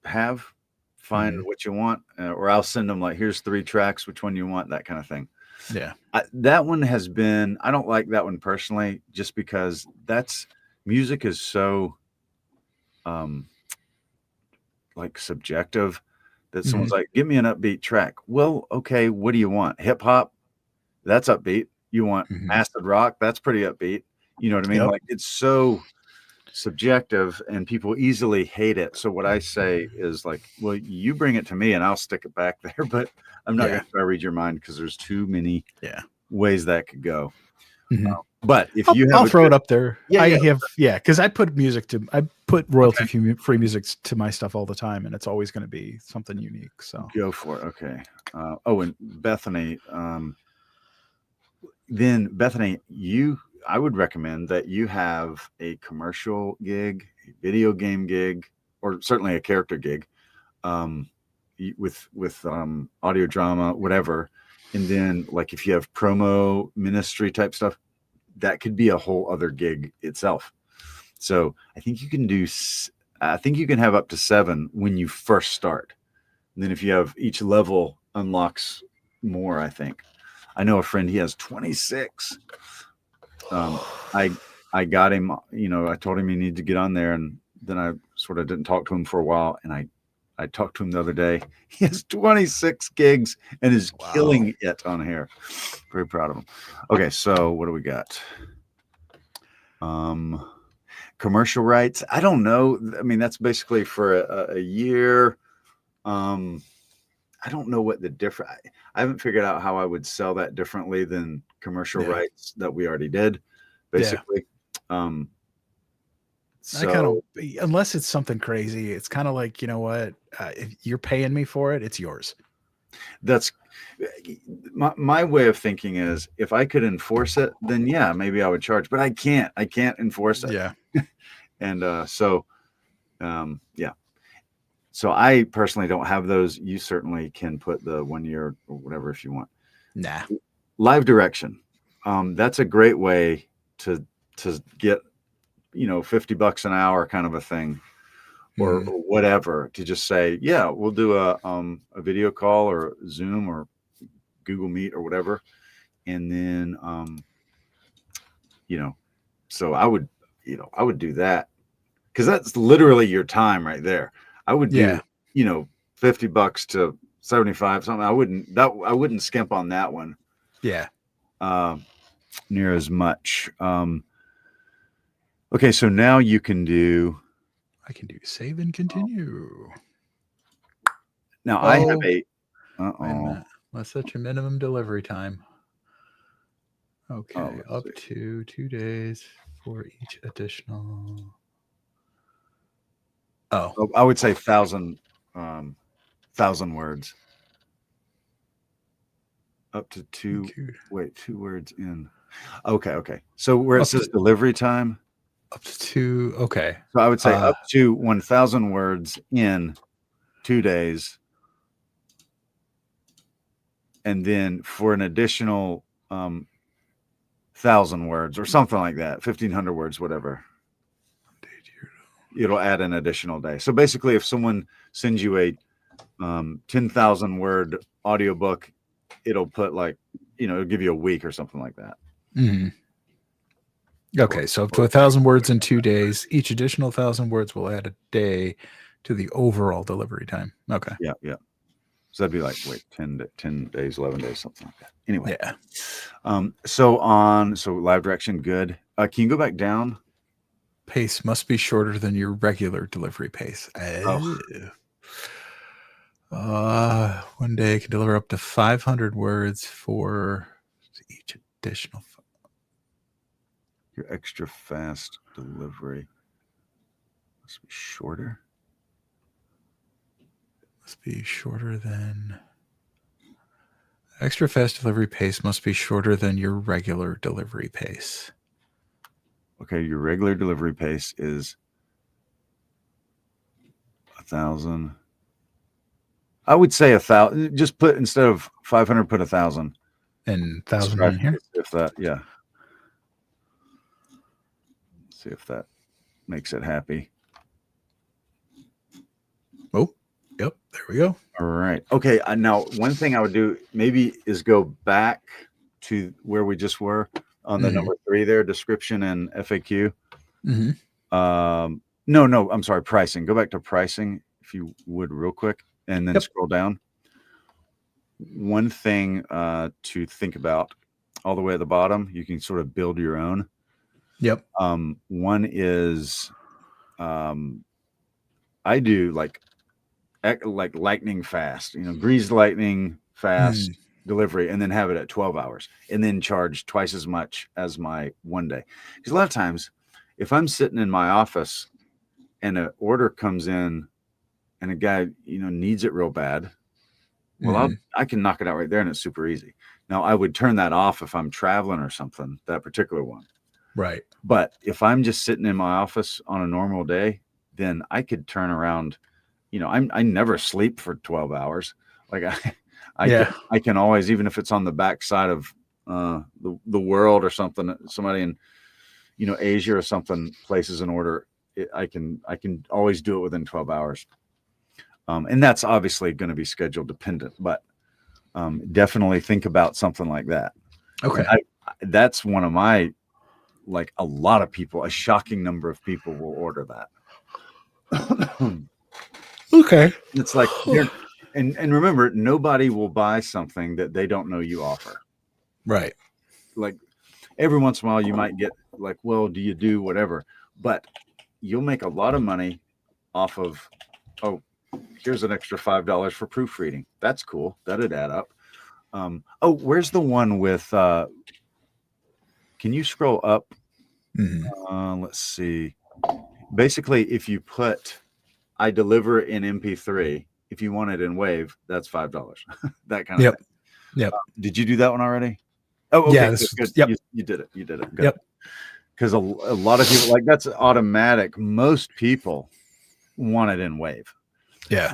have. Find what you want, or I'll send them like, here's 3 tracks, which one you want, that kind of thing. Yeah. That one has been, I don't like that one personally, just because music is so like subjective that someone's like, give me an upbeat track. Well, okay, what do you want? Hip hop? That's upbeat. You want acid rock? That's pretty upbeat. You know what I mean? Like it's so subjective and people easily hate it. So what I say is like, well, you bring it to me and I'll stick it back there, but I'm not going to try to read your mind because there's too many ways that could go. Mhm. But if I'll throw it up there. Yeah, because I put royalty free music to my stuff all the time, and it's always going to be something unique. So go for it. Okay. And Bethany, then Bethany, I would recommend that you have a commercial gig, a video game gig, or certainly a character gig, with audio drama, whatever. And then like if you have promo ministry type stuff, that could be a whole other gig itself. So I think you can have up to 7 when you first start. And then if you have each level unlocks more, I think. I know a friend, he has 26. I got him, I told him he needed to get on there, and then I sort of didn't talk to him for a while. And I talked to him the other day. He has 26 gigs and is killing it on here. Very proud of him. Okay, so what do we got? Commercial rights. I don't know. I mean, that's basically for a year. I don't know what the different. I haven't figured out how I would sell that differently than commercial rights that we already did. Basically, I kind of, unless it's something crazy, it's kind of like, you know what, if you're paying me for it, it's yours. That's my way of thinking is if I could enforce it, then yeah, maybe I would charge, but I can't enforce it. Yeah. And yeah. So I personally don't have those. You certainly can put the 1 year or whatever if you want. Nah. Live direction. That's a great way to get, $50 an hour kind of a thing, or whatever, to just say, yeah, we'll do a video call or Zoom or Google Meet or whatever. And then, so I would do that because that's literally your time right there. I would do, $50 to 75 something. I wouldn't skimp on that one. Yeah. Near as much. Okay, so now I can do save and continue. Now I have a wait a minute. Let's set your minimum delivery time. Okay, up to 2 days for each additional. I would say 1,000 words. Up to 2 words in. Okay. So where it says delivery time, up to 2. Okay. So I would say up to 1,000 words in 2 days. And then for an additional 1,000 words or something like that, 1,500 words, whatever, it'll add an additional day. So basically, if someone sends you a 10,000 word audiobook, it'll put it'll give you a week or something like that. Mm-hmm. Okay, so up to 1,000 words in 2 days. Each additional 1,000 words will add a day to the overall delivery time. Okay. Yeah. So that'd be 10 days, 11 days, something like that. Anyway. Yeah. So live direction, good. Can you go back down? Pace must be shorter than your regular delivery pace. 1 day can deliver up to 500 words for each additional. Your extra fast delivery must be shorter. Must be shorter than. Extra fast delivery pace must be shorter than your regular delivery pace. Okay, your regular delivery pace is 1,000. I would say 1,000. Just put, instead of 500, put 1,000. And 1,000 in here. If that, yeah. See if that makes it happy. Oh, yep. There we go. All right. Okay. Now, one thing I would do maybe is go back to where we just were on the number 3 there, description and FAQ. Mm-hmm. No, I'm sorry, pricing. Go back to pricing if you would, real quick, and then scroll down. One thing to think about all the way at the bottom, you can sort of build your own. Yep. One is I do like lightning fast, greased lightning fast delivery, and then have it at 12 hours and then charge twice as much as my one day. Because a lot of times if I'm sitting in my office and an order comes in and a guy, needs it real bad, well, I can knock it out right there and it's super easy. Now I would turn that off if I'm traveling or something, that particular one. Right. But if I'm just sitting in my office on a normal day, then I could turn around. I never sleep for 12 hours. Like I can always, even if it's on the backside of the world or something, somebody in Asia or something places an order, I can always do it within 12 hours. And that's obviously going to be schedule dependent, but definitely think about something like that. Okay. That's one of my, like, a lot of people, a shocking number of people will order that. Okay. It's like, and remember, nobody will buy something that they don't know you offer. Right. Like every once in a while you might get like, well, do you do whatever? But you'll make a lot of money off of, oh, here's an extra $5 for proofreading. That's cool. That'd add up. Where's the one with, can you scroll up? Let's see. Basically, if you put, I deliver in MP3, if you want it in Wave, that's $5. That kind of thing. Yep. Did you do that one already? Oh, okay. Yeah, Good. Yep. You did it. Good. Yep. Because a lot of people, like, that's automatic. Most people want it in Wave. Yeah.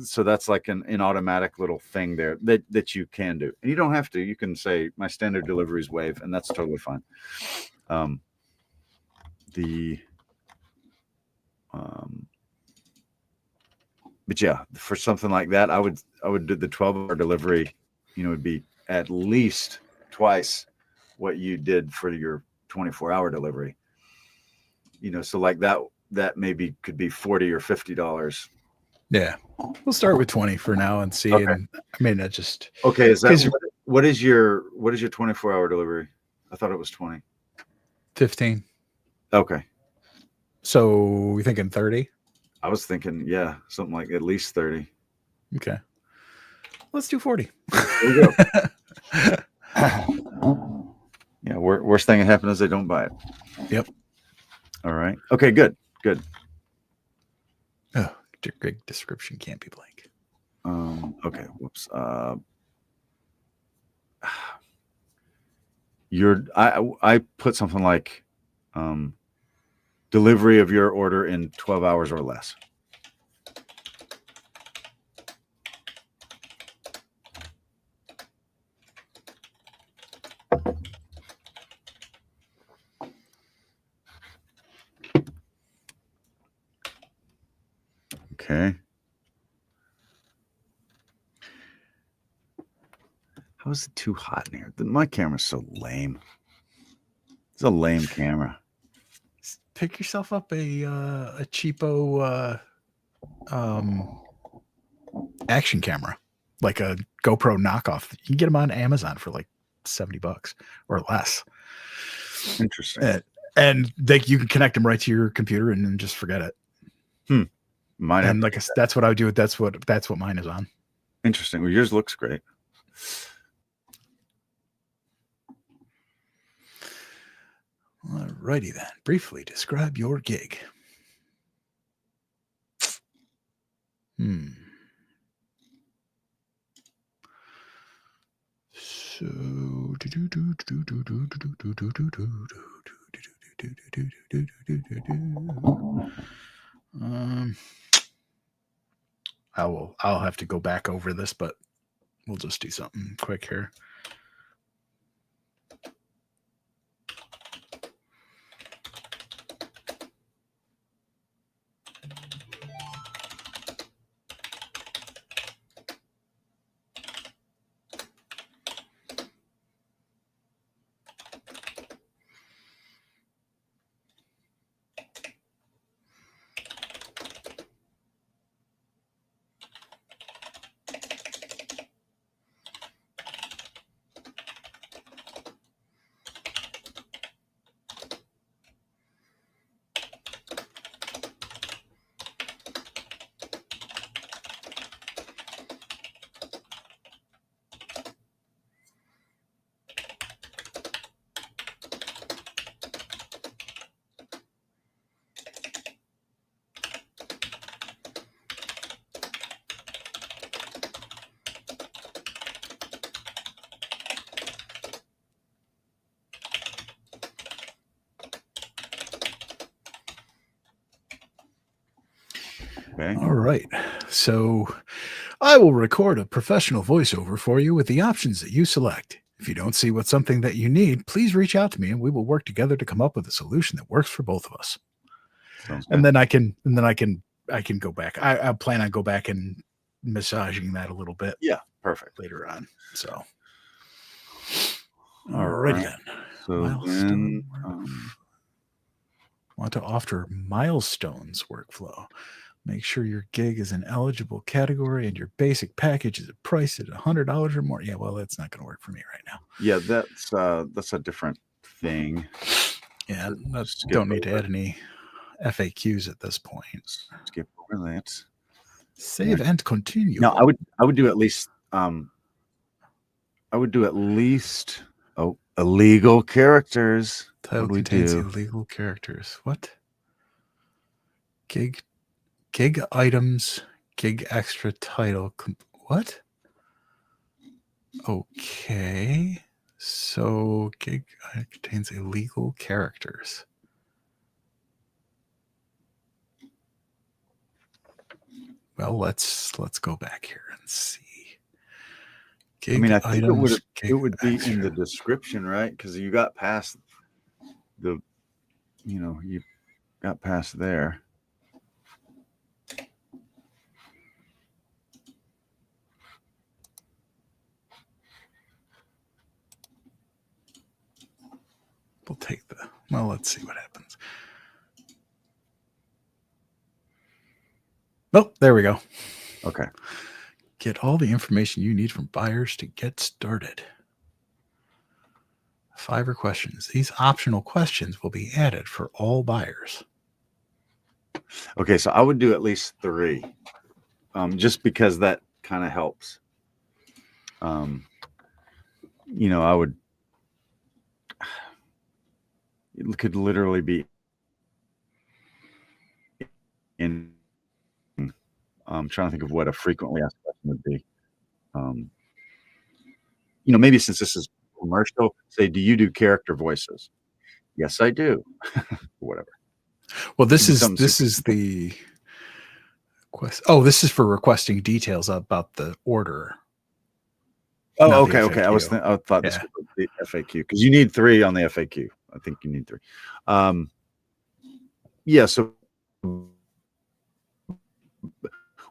So that's like an automatic little thing there that you can do. And you don't have to. You can say my standard delivery is Wave, and that's totally fine. But yeah, for something like that, I would do the 12-hour delivery. Would be at least twice what you did for your 24-hour delivery. So like that maybe could be $40 or $50. Yeah, we'll start with 20 for now and see. Okay. And I mean, that just okay. Is that what is your 24-hour delivery? I thought it was 20. 15. Okay. So we thinking 30? I was thinking, yeah, something like at least 30. Okay. Let's do 40. There we go. Yeah, worst thing that happened is they don't buy it. Yep. All right. Okay, good. Oh, great description can't be blank. Okay, whoops. I put something like delivery of your order in 12 hours or less. Okay. How is it too hot in here? My camera's so lame. It's a lame camera. Pick yourself up a cheapo action camera, like a GoPro knockoff. You can get them on Amazon for like $70 or less. Interesting. And you can connect them right to your computer and then just forget it. Mine, and like that's what I would do. That's what mine is on. Interesting. Well, yours looks great. Alrighty then. Briefly describe your gig. So I'll have to go back over this, but we'll just do something quick here. Okay. All right. So I will record a professional voiceover for you with the options that you select. If you don't see what's something that you need, please reach out to me and we will work together to come up with a solution that works for both of us. Sounds And good. then I can go back. I plan on go back and massaging that a little bit Yeah. Perfect. later on. So All alrighty right. then. So Milestone then, want to offer milestones workflow. Make sure your gig is an eligible category and your basic package is priced at $100 or more. Yeah, well, that's not going to work for me right now. yeah, that's a different thing. Yeah, Skip don't need to over. add any FAQs at this point. Skip over that. Save and continue. No, I would do at least illegal characters. Title What do we contains do? illegal characters. What? Gig items, gig extra title. What? Okay. So gig contains illegal characters. Well, let's go back here and see. Gig I mean, I think items, it would be extra. in the description, right? Because you got past you got past there. We'll take well, let's see what happens. Oh, there we go. Okay. Get all the information you need from buyers to get started. Fiverr questions. These optional questions will be added for all buyers. Okay, so I would do at least 3, just because that kind of helps. I would. It could literally be in. I'm trying to think of what a frequently asked question would be. Maybe since this is commercial, say, do you do character voices? Yes, I do. Whatever. Well, this is simple. the quest. Oh, this is for requesting details about the order. Oh, okay. I thought this was the FAQ because you need 3 on the FAQ. I think you need 3. Yeah. So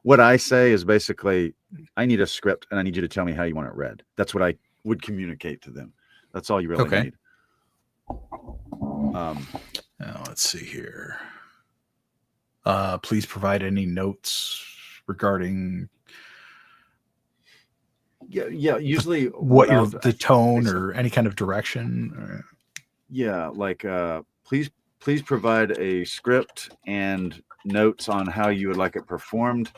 what I say is basically, I need a script and I need you to tell me how you want it read. That's what I would communicate to them. That's all you really need. Now let's see here. Please provide any notes regarding. Yeah. Usually, the tone or any kind of direction. Yeah, like please provide a script and notes on how you would like it performed.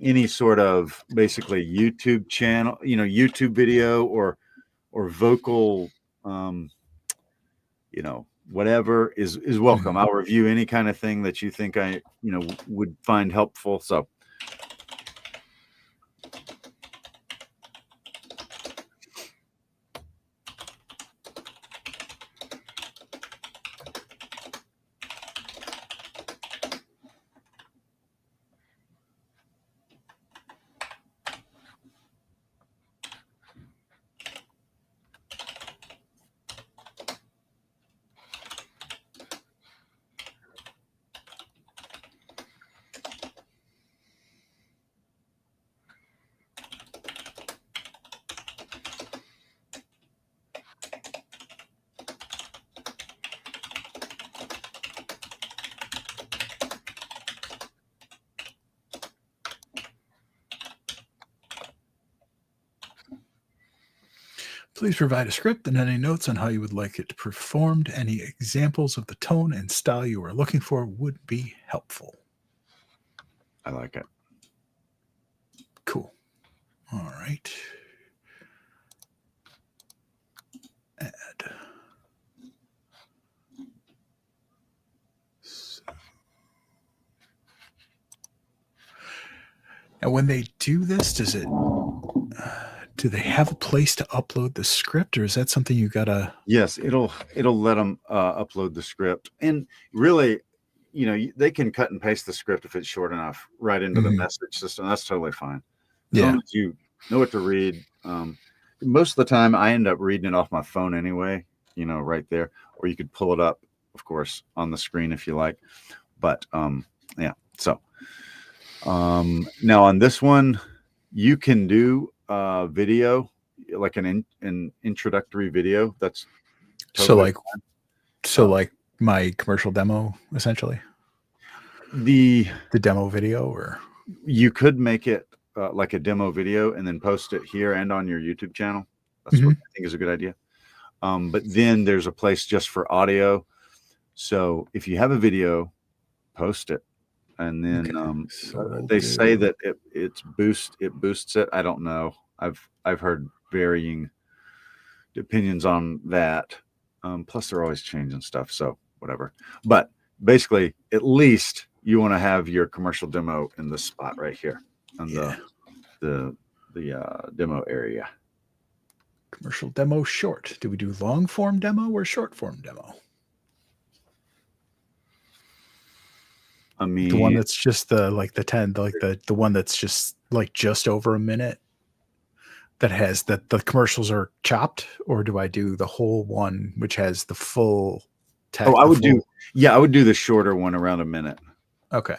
Any sort of basically YouTube channel, YouTube video or vocal, whatever is welcome. I'll review any kind of thing that you think I would find helpful. So. Please provide a script and any notes on how you would like it performed. Any examples of the tone and style you are looking for would be helpful. I like it. Cool. All right. Add. And when they do this, do they have a place to upload the script, or is that something you gotta? Yes, it'll let them upload the script, and really, you know, they can cut and paste the script if it's short enough right into the message system. That's totally fine. As long as you know what to read. Most of the time I end up reading it off my phone anyway, you know, right there, or you could pull it up, of course, on the screen if you like. But yeah, so now on this one, you can do video, like an introductory video. That's totally so like my commercial demo, essentially. The demo video, or you could make it like a demo video and then post it here and on your YouTube channel. That's what I think is a good idea. But then there's a place just for audio. So if you have a video, post it. And then they say that it boosts it. I don't know. I've heard varying opinions on that. Plus they're always changing stuff, so whatever. But basically, at least you want to have your commercial demo in this spot right here on the demo area. Commercial demo short. Do we do long form demo or short form demo? I mean, the one that's just the one that's just over a minute, that has the commercials are chopped, or do I do the whole one which has the full text? I would do the shorter one around a minute. Okay.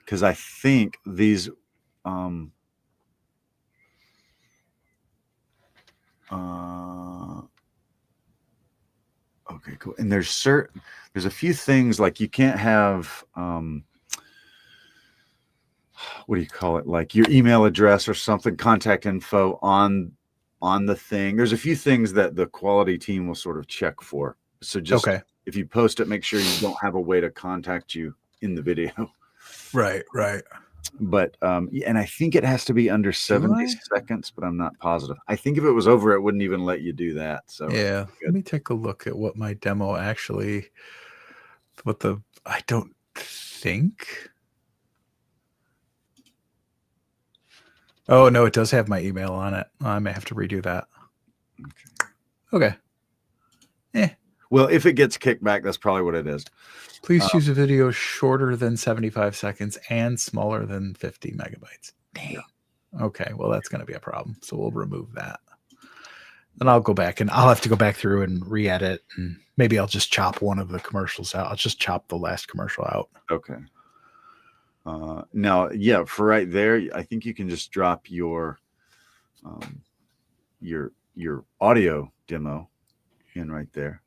Because I think these okay, cool. And there's a few things, like you can't have what do you call it, like your email address or something, contact info on the thing. There's a few things that the quality team will sort of check for. So just if you post it, make sure you don't have a way to contact you in the video. Right. But and I think it has to be under 70 seconds, but I'm not positive. I think if it was over, it wouldn't even let you do that. So yeah, let me take a look at what my demo actually, I don't think. Oh no, it does have my email on it. I may have to redo that. Okay. Well, if it gets kicked back, that's probably what it is. Please choose a video shorter than 75 seconds and smaller than 50 megabytes. Dang. Yeah. Okay, well, that's going to be a problem. So we'll remove that. Then I'll go back, and I'll have to go back through and re-edit, and maybe I'll just chop one of the commercials out. I'll just chop the last commercial out. Okay. Now, yeah, for right there, I think you can just drop your audio demo in right there.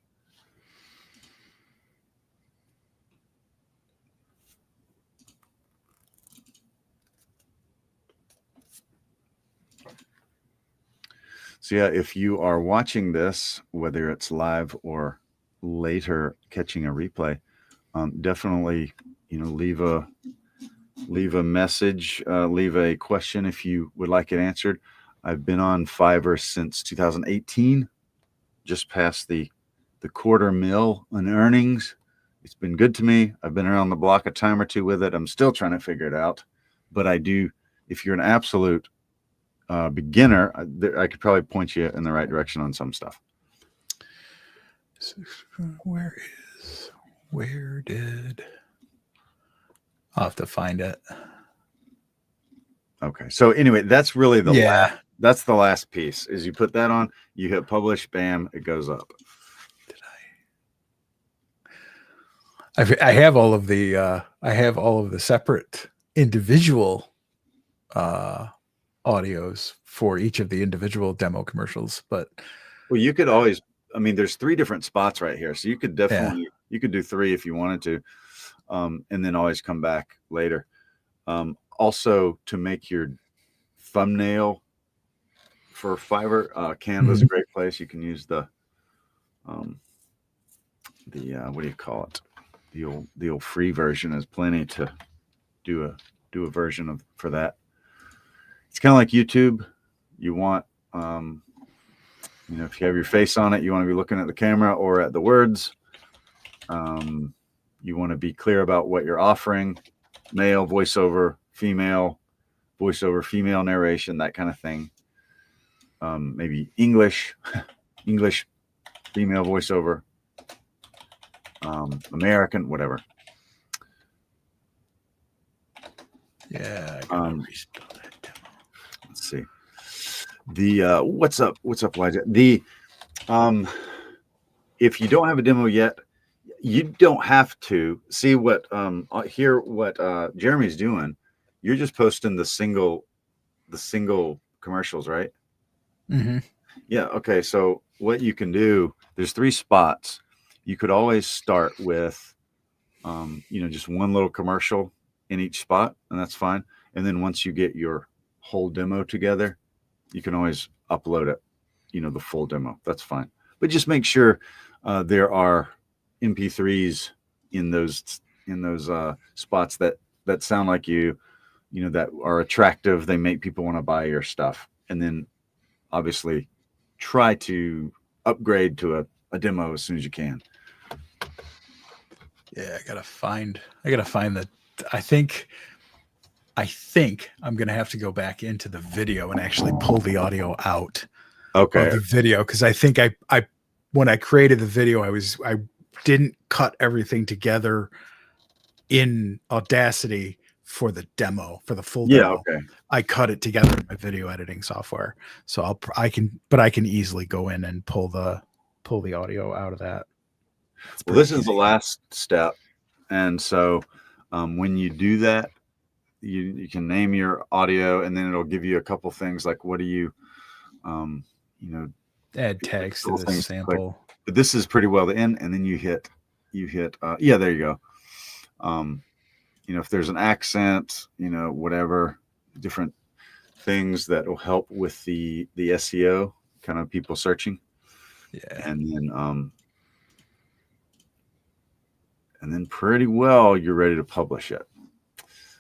So yeah, if you are watching this, whether it's live or later catching a replay, definitely, leave a message, leave a question if you would like it answered. I've been on Fiverr since 2018, just past the quarter mil in earnings. It's been good to me. I've been around the block a time or two with it. I'm still trying to figure it out, but I do. If you're an absolute beginner, I could probably point you in the right direction on some stuff. Where did I'll have to find it. Okay. So anyway, that's really that's the last piece. Is you put that on, you hit publish, bam, it goes up. I have all of the separate individual audios for each of the individual demo commercials, but well, you could always, there's 3 different spots right here. So you could definitely, you could do 3 if you wanted to. And then always come back later. Also, to make your thumbnail for Fiverr, Canva is a great place. You can use the what do you call it? The old free version is plenty to do a version for that. It's kind of like YouTube. You want if you have your face on it, you want to be looking at the camera or at the words. You want to be clear about what you're offering, male, voiceover, female narration, that kind of thing. Maybe English, female voiceover, American, whatever. Yeah, I gotta respell that demo. Let's see. The what's up, Elijah? The if you don't have a demo yet, you don't have to see what hear what Jeremy's doing. You're just posting the single commercials, right? Mm-hmm. Yeah. Okay. So what you can do, there's 3 spots. You could always start with, just one little commercial in each spot, and that's fine. And then once you get your whole demo together, you can always upload it, the full demo. That's fine. But just make sure there are MP3s in those spots that sound like that are attractive. They make people want to buy your stuff, and then obviously try to upgrade to a demo as soon as you can. Yeah, I gotta find the. I think I'm gonna have to go back into the video and actually pull the audio out Okay. of the video, because I think I when I created the video, I didn't cut everything together in Audacity for the demo, for the full demo. Okay. I cut it together in my video editing software, so I can easily go in and pull the audio out of that. Well, this is the last step, and so when you do that, you can name your audio, and then it'll give you a couple things like what do you add tags to this sample. But this is pretty well the end, and then you hit yeah, there you go. If there's an accent, whatever, different things that will help with the SEO, kind of people searching. Yeah. And then pretty well you're ready to publish it.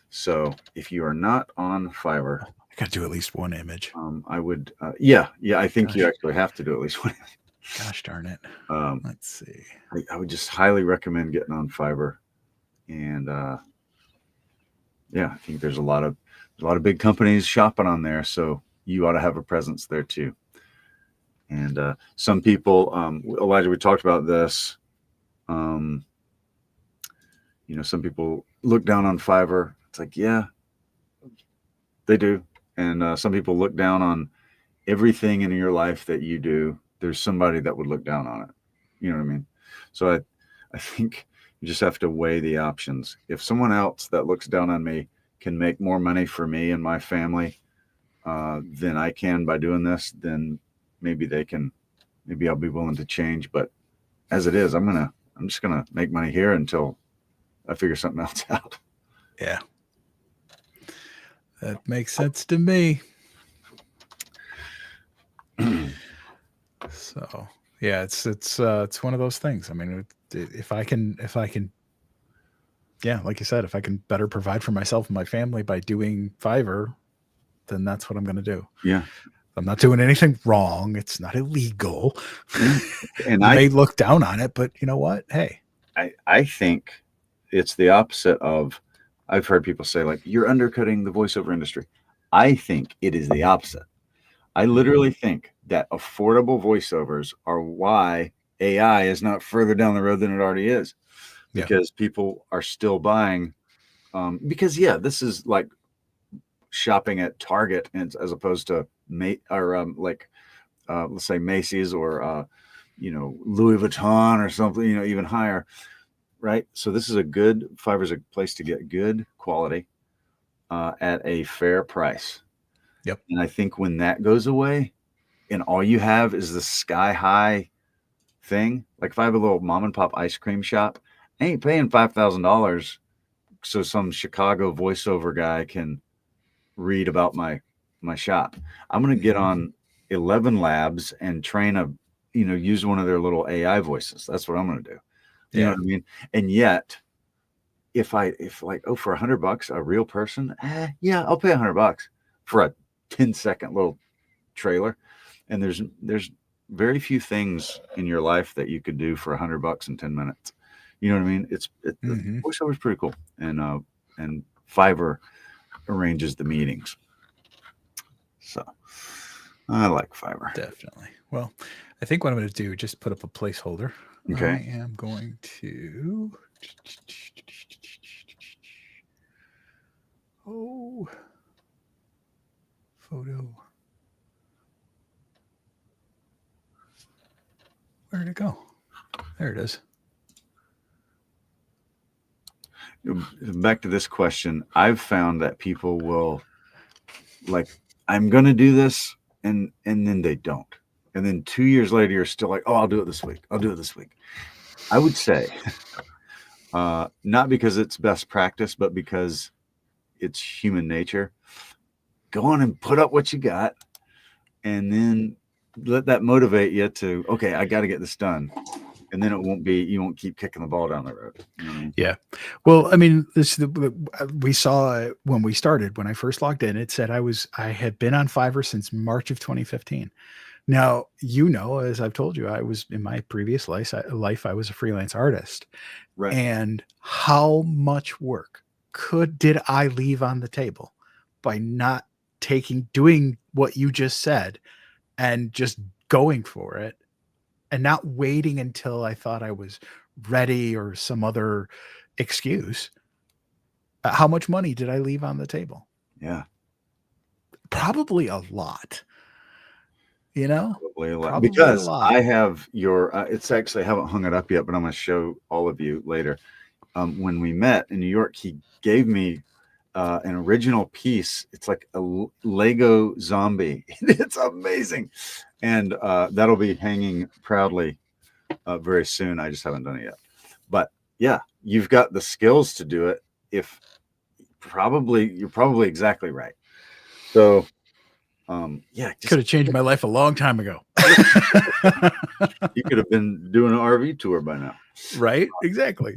So if you are not on Fiverr, I got to do at least one image. I would, I think you actually have to do at least one. Gosh darn it. Let's see. I would just highly recommend getting on Fiverr, and I think there's a lot of big companies shopping on there, so you ought to have a presence there too. And some people, Elijah, we talked about this. Some people look down on Fiverr. It's like, yeah, they do. And some people look down on everything in your life that you do. There's somebody that would look down on it. You know what I mean? So I think you just have to weigh the options. If someone else that looks down on me can make more money for me and my family than I can by doing this, then maybe I'll be willing to change. But as it is, I'm just gonna make money here until I figure something else out. Yeah. That makes sense to me. So yeah, it's one of those things. I mean, if I can, yeah, like you said, if I can better provide for myself and my family by doing Fiverr, then that's what I'm going to do. Yeah. I'm not doing anything wrong. It's not illegal. And I may look down on it, but you know what? Hey, I think it's the opposite of, I've heard people say like, you're undercutting the voiceover industry. I think it is the opposite. I literally think that affordable voiceovers are why AI is not further down the road than it already is, because people are still buying. Because this is like shopping at Target, and as opposed to let's say Macy's or Louis Vuitton or something, even higher, right? So this is Fiverr's a place to get good quality at a fair price. Yep. And I think when that goes away and all you have is the sky high thing, like if I have a little mom and pop ice cream shop, I ain't paying $5,000 so some Chicago voiceover guy can read about my shop. I'm going to get on 11 Labs and train use one of their little AI voices. That's what I'm going to do. You know what I mean? And yet if for $100 a real person, I'll pay $100 for a 10-second little trailer. And there's very few things in your life that you could do for $100 in 10 minutes. You know what I mean? Voiceover is pretty cool. And Fiverr arranges the meetings. So I like Fiverr. Definitely. Well, I think what I'm going to do, just put up a placeholder. Okay. I am going to, Oh, photo. Where did it go? There it is. Back to this question, I've found that people will like, I'm going to do this, and then they don't, and then 2 years later you're still like, oh, I'll do it this week. I'll do it this week. I would say, not because it's best practice, but because it's human nature. Go on and put up what you got, and then let that motivate you to, okay, I got to get this done. And then you won't keep kicking the ball down the road. You know what I mean? Yeah. Well, I mean, we saw it when we started, when I first logged in, it said I had been on Fiverr since March of 2015. Now, as I've told you, I was in my previous life, I was a freelance artist. Right. And how much work did I leave on the table by not doing what you just said and just going for it and not waiting until I thought I was ready or some other excuse? How much money did I leave on the table? Yeah. Probably a lot. Probably a lot. Probably Because a lot. I have your, it's actually, I haven't hung it up yet, but I'm going to show all of you later. When we met in New York, he gave me an original piece. It's like a Lego zombie. It's amazing. And that'll be hanging proudly very soon. I just haven't done it yet. But yeah, you've got the skills to do it. You're probably exactly right. So yeah, Could have changed my life a long time ago. You could have been doing an RV tour by now. Right? Exactly.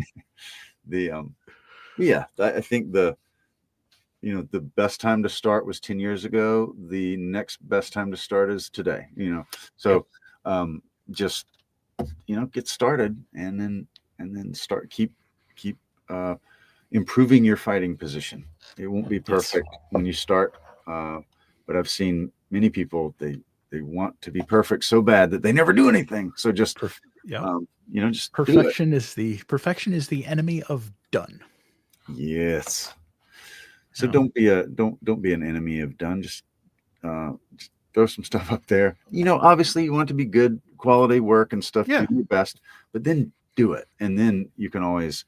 Yeah, I think the best time to start was 10 years ago. The next best time to start is today, so just get started, and then start keep improving your fighting position. It won't be perfect when you start, but I've seen many people, they want to be perfect so bad that they never do anything. So just just perfection is the enemy of done. Yes. So don't be an enemy of done. Just throw some stuff up there. Obviously you want it to be good quality work and stuff. Do your best, but then do it, and then you can always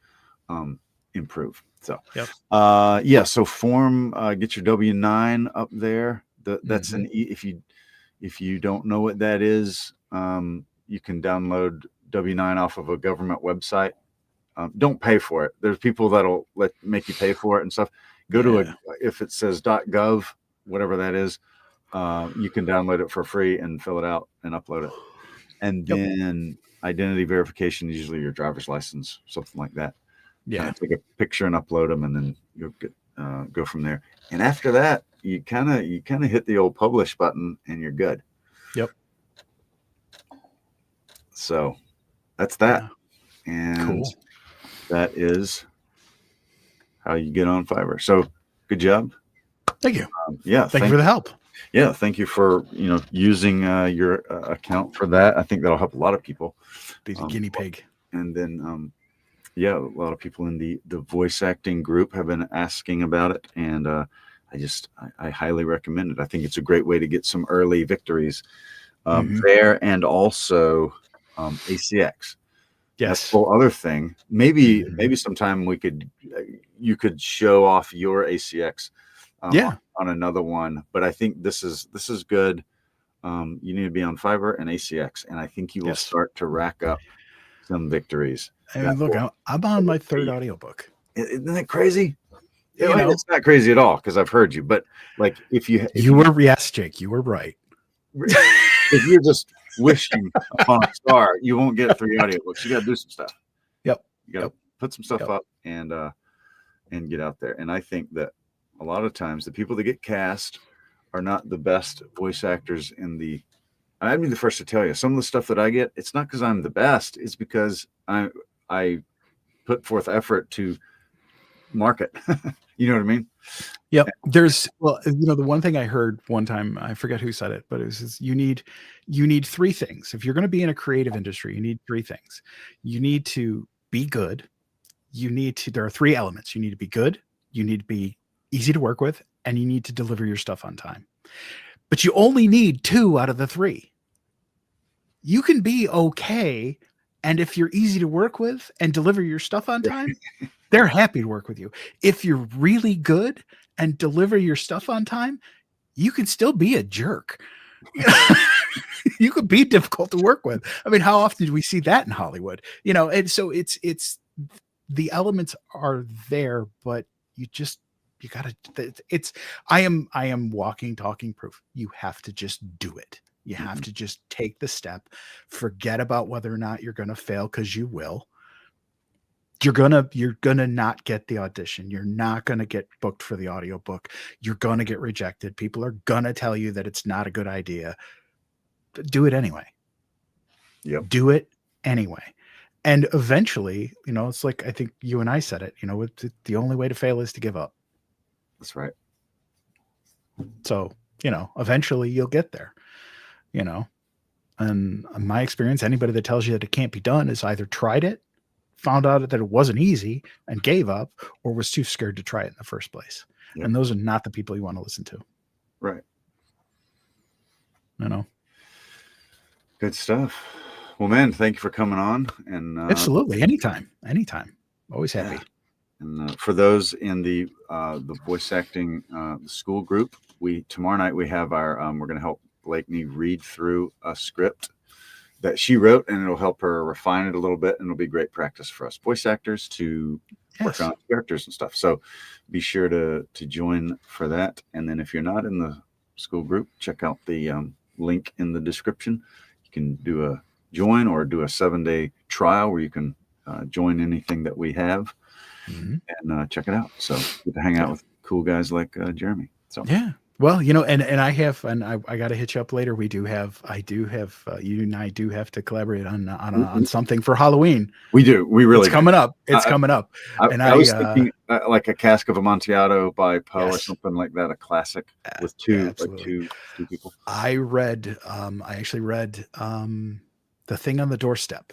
improve. So so form, get your W-9 up there. That's if you don't know what that is, you can download W-9 off of a government website. Don't pay for it. There's people that'll make you pay for it and stuff. Go to if it says .gov, whatever that is, you can download it for free and fill it out and upload it. And then identity verification, usually your driver's license, something like that. Yeah. Take a picture and upload them, and then you'll go from there. And after that, you kind of hit the old publish button, and you're good. Yep. So that's that. Yeah. And that is how you get on Fiverr. So good job. Thank you. Thank you for the help. Yeah, thank you for using your account for that. I think that'll help a lot of people. Be the guinea pig. And then a lot of people in the voice acting group have been asking about it, and I highly recommend it. I think it's a great way to get some early victories there, and also ACX. Yes. That's a whole other thing. Maybe sometime you could show off your ACX on another one. But I think this is good. You need to be on Fiverr and ACX, and I think you will start to rack up some victories. I mean, look, I'm on my third audiobook. Isn't that crazy? It's not crazy at all, because I've heard you. But like, if Jake, you were right. If you're just wishing upon a star, you won't get 3 audiobooks. You got to do some stuff. Yep. You got to put some stuff up and get out there. And I think that a lot of times the people that get cast are not the best voice actors I'd be the first to tell you, some of the stuff that I get, it's not because I'm the best. It's because I put forth effort to market. You know what I mean? Yep. The one thing I heard one time, I forget who said it, but it was you need 3 things. If you're going to be in a creative industry, you need 3 things. You need to be good. There are 3 elements. You need to be good. You need to be easy to work with, and you need to deliver your stuff on time. But you only need 2 out of the 3. You can be okay, and if you're easy to work with and deliver your stuff on time, they're happy to work with you. If you're really good and deliver your stuff on time, you can still be a jerk. You could be difficult to work with. I mean, how often do we see that in Hollywood? And so it's the elements are there, but you gotta, I am walking, talking proof. You have to just do it. You have to just take the step, forget about whether or not you're going to fail, because you will. You're gonna not get the audition. You're not gonna get booked for the audiobook. You're gonna get rejected. People are gonna tell you that it's not a good idea. Do it anyway. Yep. Do it anyway. And eventually, it's like, I think you and I said it, the only way to fail is to give up. That's right. So, eventually you'll get there, and in my experience, anybody that tells you that it can't be done has either tried it, found out that it wasn't easy and gave up, or was too scared to try it in the first place. Yep. And those are not the people you want to listen to. Right. Good stuff. Well, man, thank you for coming on. And absolutely, anytime. Always happy. Yeah. And for those in the voice acting school group, tomorrow night we have our we're going to help Blakeney read through a script that she wrote, and it'll help her refine it a little bit, and it'll be great practice for us voice actors to work on characters and stuff. So be sure to join for that. And then if you're not in the school group, check out the link in the description. You can do a join or do a 7-day trial where you can join anything that we have and check it out. So get to hang out with cool guys like Jeremy. So yeah. Well, and I got to hit you up later. I do have you and I do have to collaborate on something for Halloween. We do. We really. It's coming up. It's coming up. I was thinking like a Cask of Amontillado by Poe or something like that. A classic with two people. I actually read The Thing on the Doorstep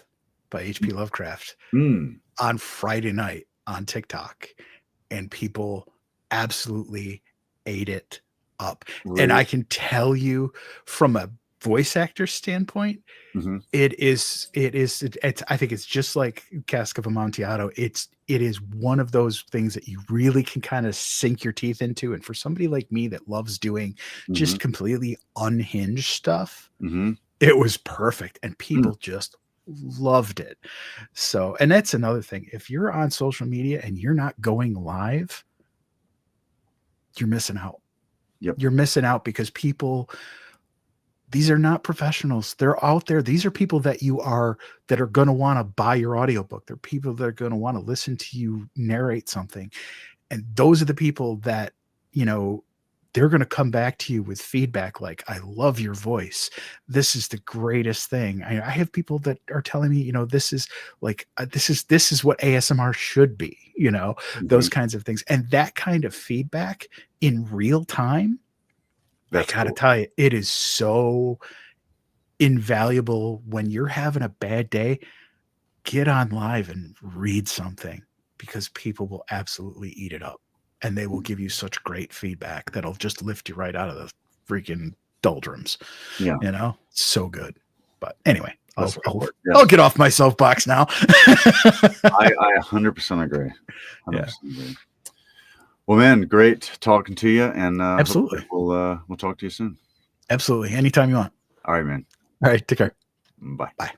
by H.P. Lovecraft on Friday night on TikTok, and people absolutely ate it up. Really? And I can tell you from a voice actor standpoint, it's I think it's just like Cask of Amontillado. It is one of those things that you really can kind of sink your teeth into. And for somebody like me that loves doing just completely unhinged stuff, it was perfect. And people just loved it. So, and that's another thing. If you're on social media and you're not going live, you're missing out. Yep. You're missing out because these are not professionals. They're out there. These are people that are going to want to buy your audiobook. They're people that are going to want to listen to you narrate something. And those are the people that, they're going to come back to you with feedback like, I love your voice. This is the greatest thing. I have people that are telling me, this is like, this is what ASMR should be, those kinds of things. And that kind of feedback in real time, I got to tell you, it is so invaluable. When you're having a bad day, get on live and read something, because people will absolutely eat it up. And they will give you such great feedback that'll just lift you right out of the freaking doldrums. Yeah. So good. But anyway, I'll get off my soapbox now. I 100% agree. 100% agree. Well, man, great talking to you. And absolutely. We'll talk to you soon. Absolutely. Anytime you want. All right, man. All right. Take care. Bye. Bye.